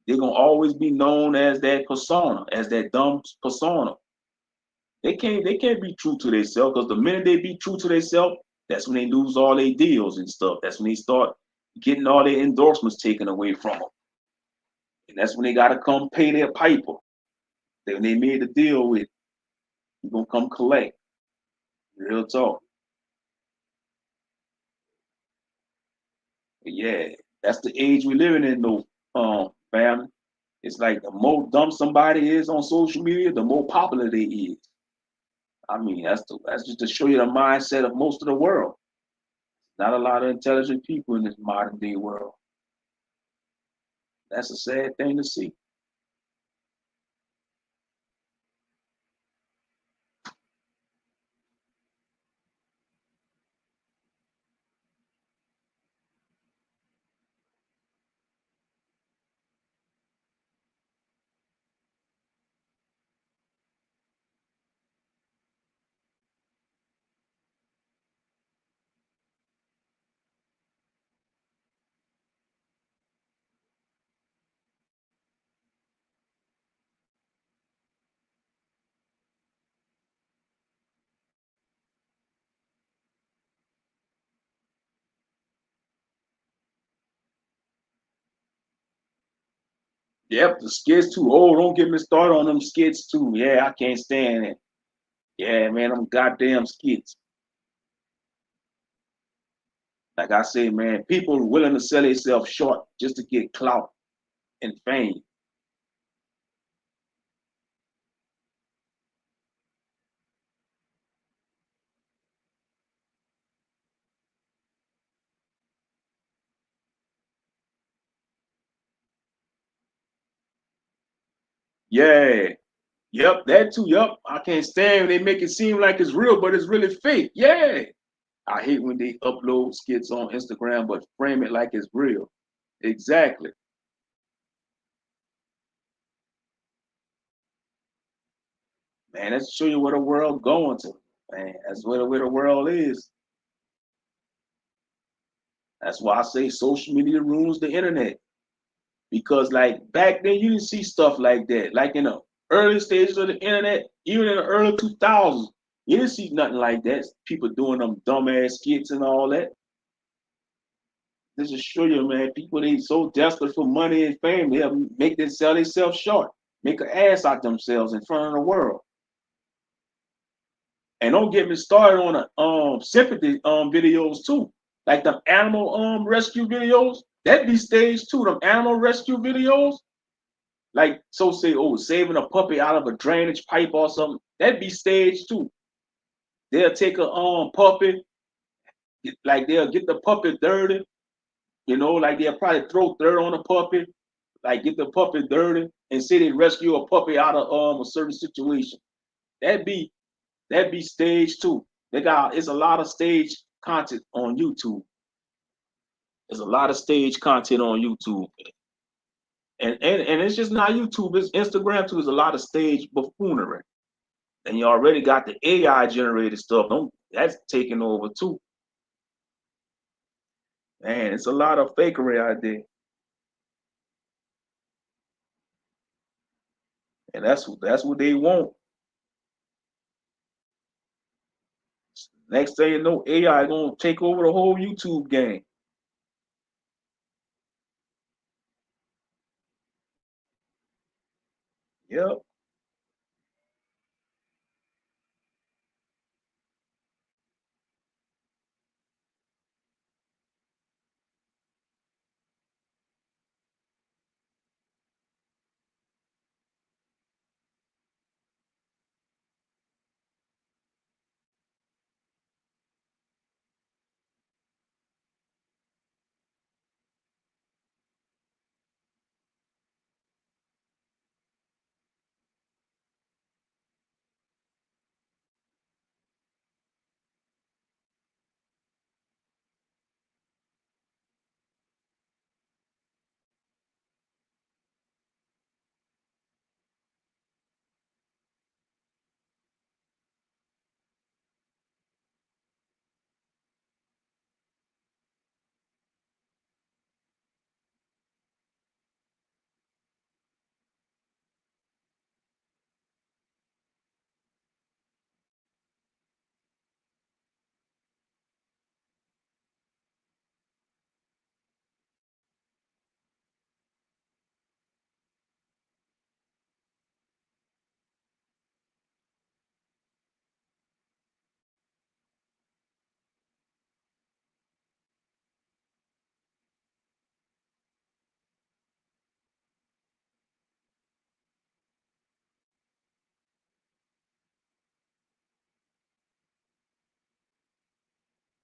They're gonna always be known as that persona, as that dumb persona. They can't be true to themselves because the minute they be true to themselves, that's when they lose all their deals and stuff. That's when they start getting all their endorsements taken away from them. And that's when they gotta come pay their piper. Then they made a deal with, you're gonna come collect. Real talk. But yeah, that's the age we're living in though, family. It's like the more dumb somebody is on social media, the more popular they is. I mean, that's just to show you the mindset of most of the world. Not a lot of intelligent people in this modern day world. That's a sad thing to see. Yep, the skits too. Oh, don't get me started on them skits too. Yeah, I can't stand it. Yeah, man, them goddamn skits. Like I say, man, people are willing to sell themselves short just to get clout and fame. Yeah, yep, that too. Yep, I can't stand when they make it seem like it's real, but it's really fake. Yeah, I hate when they upload skits on Instagram but frame it like it's real. Exactly. Man, that's show you where the world going to. Man, that's where the world is. That's why I say social media rules the internet. Because like back then you didn't see stuff like that. Like in the early stages of the internet, even in the early 2000s, you didn't see nothing like that. People doing them dumbass skits and all that. This just show you, man, people they so desperate for money and fame, they'll make them sell themselves short, make an ass out themselves in front of the world. And don't get me started on the sympathy videos too. Like the animal rescue videos, that be staged too. Them animal rescue videos, like so say, oh, saving a puppy out of a drainage pipe or something, that be staged too. They'll take a puppy, like they'll get the puppy dirty, like they'll probably throw dirt on the puppy, like get the puppy dirty and say they rescue a puppy out of a certain situation. That be that be staged too. It's a lot of stage content on YouTube. There's a lot of stage content on YouTube. And it's just not YouTube, it's Instagram too. There's a lot of stage buffoonery. And you already got the AI generated stuff. That's taking over too. Man, it's a lot of fakery out there. And that's what they want. Next thing you know, AI gonna take over the whole YouTube game. Yep.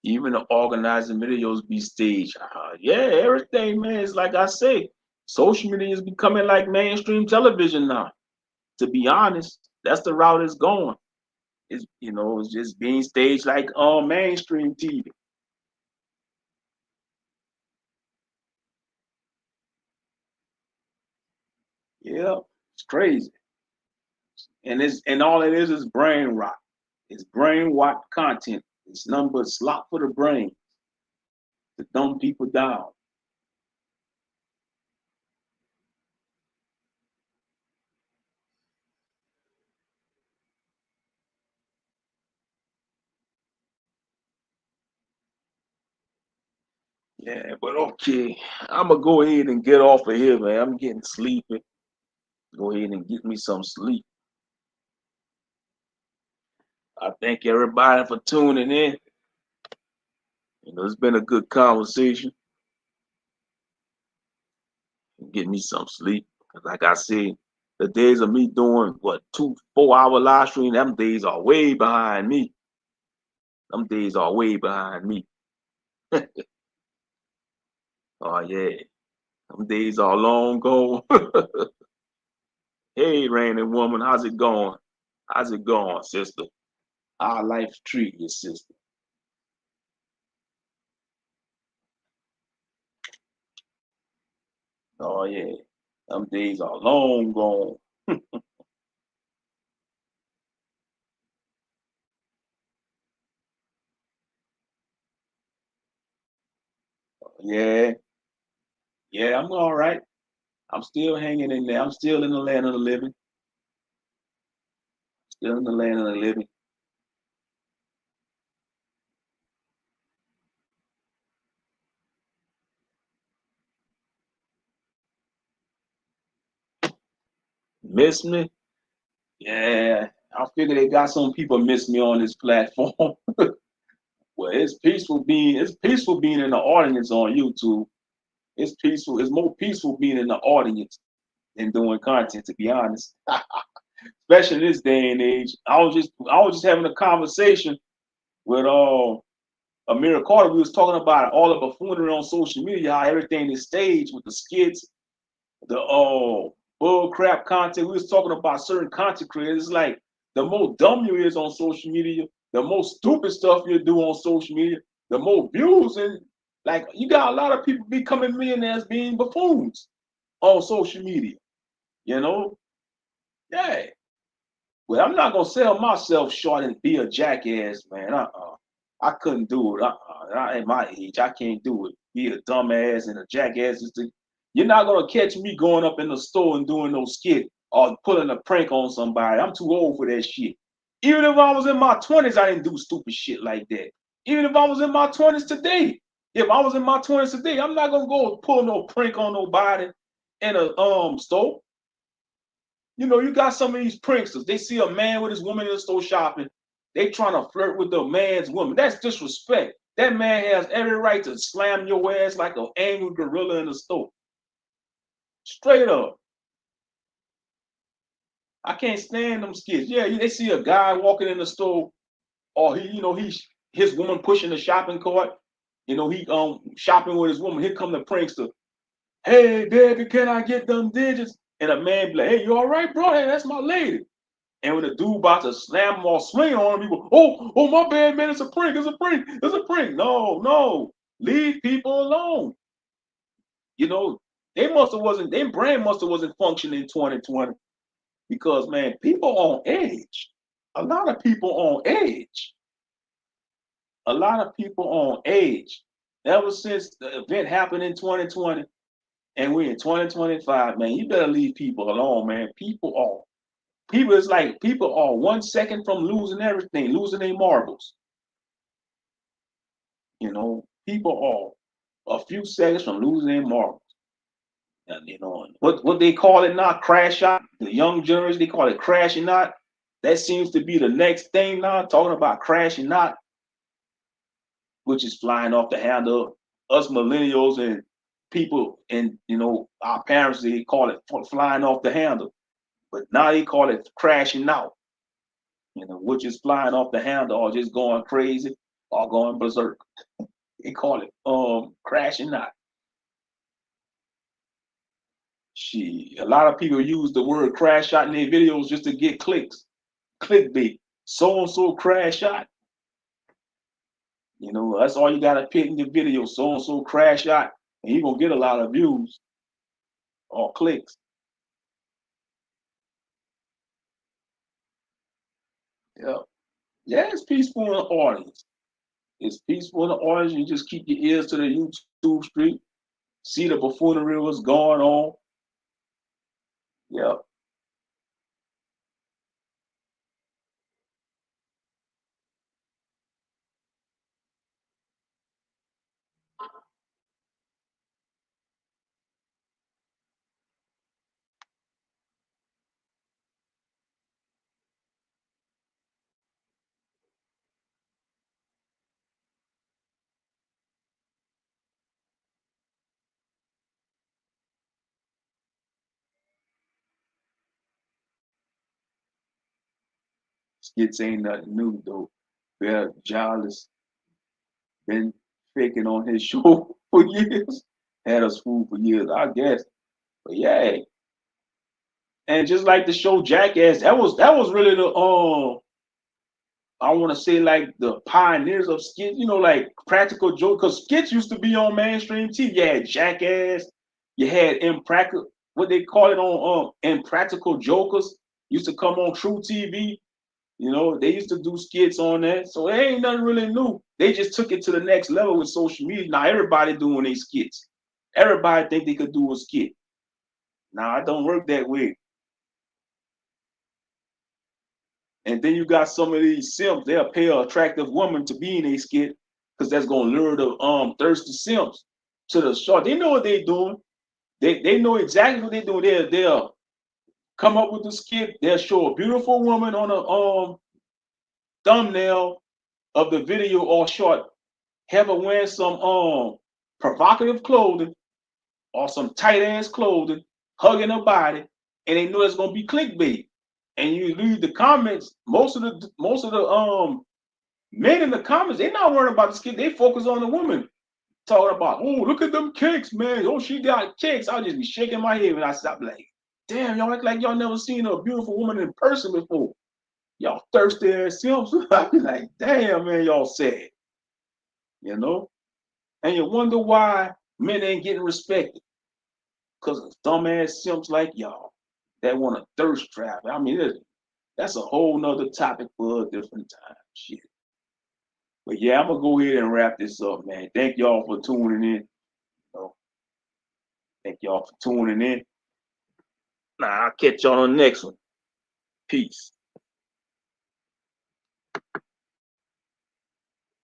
Even the organizing videos be staged. Yeah, everything, man. It's like I say, social media is becoming like mainstream television now. To be honest, that's the route it's going. It's just being staged like mainstream TV. Yeah, it's crazy. And all it is brain rot. It's brain rot content. It's nothing but slop for the brain to dumb people down. Yeah, but okay. I'm gonna go ahead and get off of here, man. I'm getting sleepy. Go ahead and get me some sleep. I thank everybody for tuning in. It's been a good conversation. Get me some sleep. 'Cause like I said, the days of me doing what 2 4 hour live stream, them days are way behind me. Them days are way behind me. Oh yeah. Them days are long gone. Hey, Raining Woman, how's it going? How's it going, sister? How life treat you, sister? Oh yeah. Them days are long gone. Yeah. Yeah, I'm all right. I'm still hanging in there. I'm still in the land of the living. Still in the land of the living. Miss me? Yeah. I figure they got some people miss me on this platform. Well, it's peaceful being in the audience on YouTube. It's peaceful. It's more peaceful being in the audience than doing content, to be honest. Especially in this day and age. I was just having a conversation with Amira Carter. We was talking about all the buffoonery on social media, how everything is staged with the skits, the bull crap content. We was talking about certain content creators. It's like the more dumb you is on social media, the more stupid stuff you do on social media, the more views. And like you got a lot of people becoming millionaires being buffoons on social media. You know? Yeah. Well, I'm not gonna sell myself short and be a jackass, man. I couldn't do it. At my age, I can't do it. Be a dumbass and a jackass. You're not gonna catch me going up in the store and doing no skit or pulling a prank on somebody. I'm too old for that shit. Even if I was in my 20s, I didn't do stupid shit like that. Even if I was in my 20s today, if I was in my 20s today, I'm not gonna go pull no prank on nobody in a store. You got some of these pranksters. They see a man with his woman in the store shopping. They trying to flirt with the man's woman. That's disrespect. That man has every right to slam your ass like an angry gorilla in the store. Straight up. I can't stand them skits. Yeah, they see a guy walking in the store, or he's his woman pushing the shopping cart. He shopping with his woman. Here come the prankster. Hey, baby, can I get them digits? And a man be like, hey, you all right, bro? Hey, that's my lady. And when the dude about to slam him or swing on him, people, oh, my bad, man, it's a prank, it's a prank, it's a prank. No, no, leave people alone. You know, their brain must have wasn't functioning in 2020 because, man, people on edge. A lot of people on edge. A lot of people on edge. Ever since the event happened in 2020 and we're in 2025, man, you better leave people alone, man. It's like people are 1 second from losing everything, losing their marbles. People are a few seconds from losing their marbles. And what they call it now, crash out. The young generation, they call it crashing out. That seems to be the next thing now, talking about crashing out, which is flying off the handle. Us millennials and people and our parents, they call it flying off the handle. But now they call it crashing out. Which is flying off the handle or just going crazy. All going berserk. They call it crashing out. A lot of people use the word crash out in their videos just to get clicks, clickbait. So and so crash out. You know, that's all you gotta put in the video. So and so crash out, and you're gonna get a lot of views or clicks. Yeah. Yeah, it's peaceful in the audience. It's peaceful in the audience. You just keep your ears to the YouTube street, see the buffoonery what's going on. Yeah. Skits ain't nothing new though. Where Giles been faking on his show for years, had us fooled for years, I guess. But yeah, and just like the show Jackass, that was really the I want to say like the pioneers of skits, you know, like practical joke. Because skits used to be on mainstream TV. You had Jackass, you had Impractical, what they call it on Impractical Jokers used to come on True TV. You know, they used to do skits on that. So it ain't nothing really new. They just took it to the next level with social media. Now everybody doing their skits. Everybody think they could do a skit. Now it don't work that way. And then you got some of these simps, they'll pay an attractive woman to be in a skit because that's gonna lure the thirsty simps to the short. They know what they're doing. They know exactly what they're doing. They'll come up with the skit, they'll show a beautiful woman on a thumbnail of the video or short, have her wearing some provocative clothing or some tight ass clothing, hugging her body, and they know it's gonna be clickbait. And you read the comments, most of the men in the comments, they're not worried about the skit. They focus on the woman. Talking about, oh, look at them kicks, man. Oh, she got kicks. I'll just be shaking my head when I stop like, damn, y'all act like y'all never seen a beautiful woman in person before. Y'all thirsty ass simps. I be like, damn, man, y'all sad. You know? And you wonder why men ain't getting respected. Because of dumbass simps like y'all that want to thirst trap. I mean, that's a whole nother topic for a different time. Shit. But yeah, I'm gonna go ahead and wrap this up, man. Thank y'all for tuning in. So, thank y'all for tuning in. Nah, I'll catch y'all on the next one. Peace.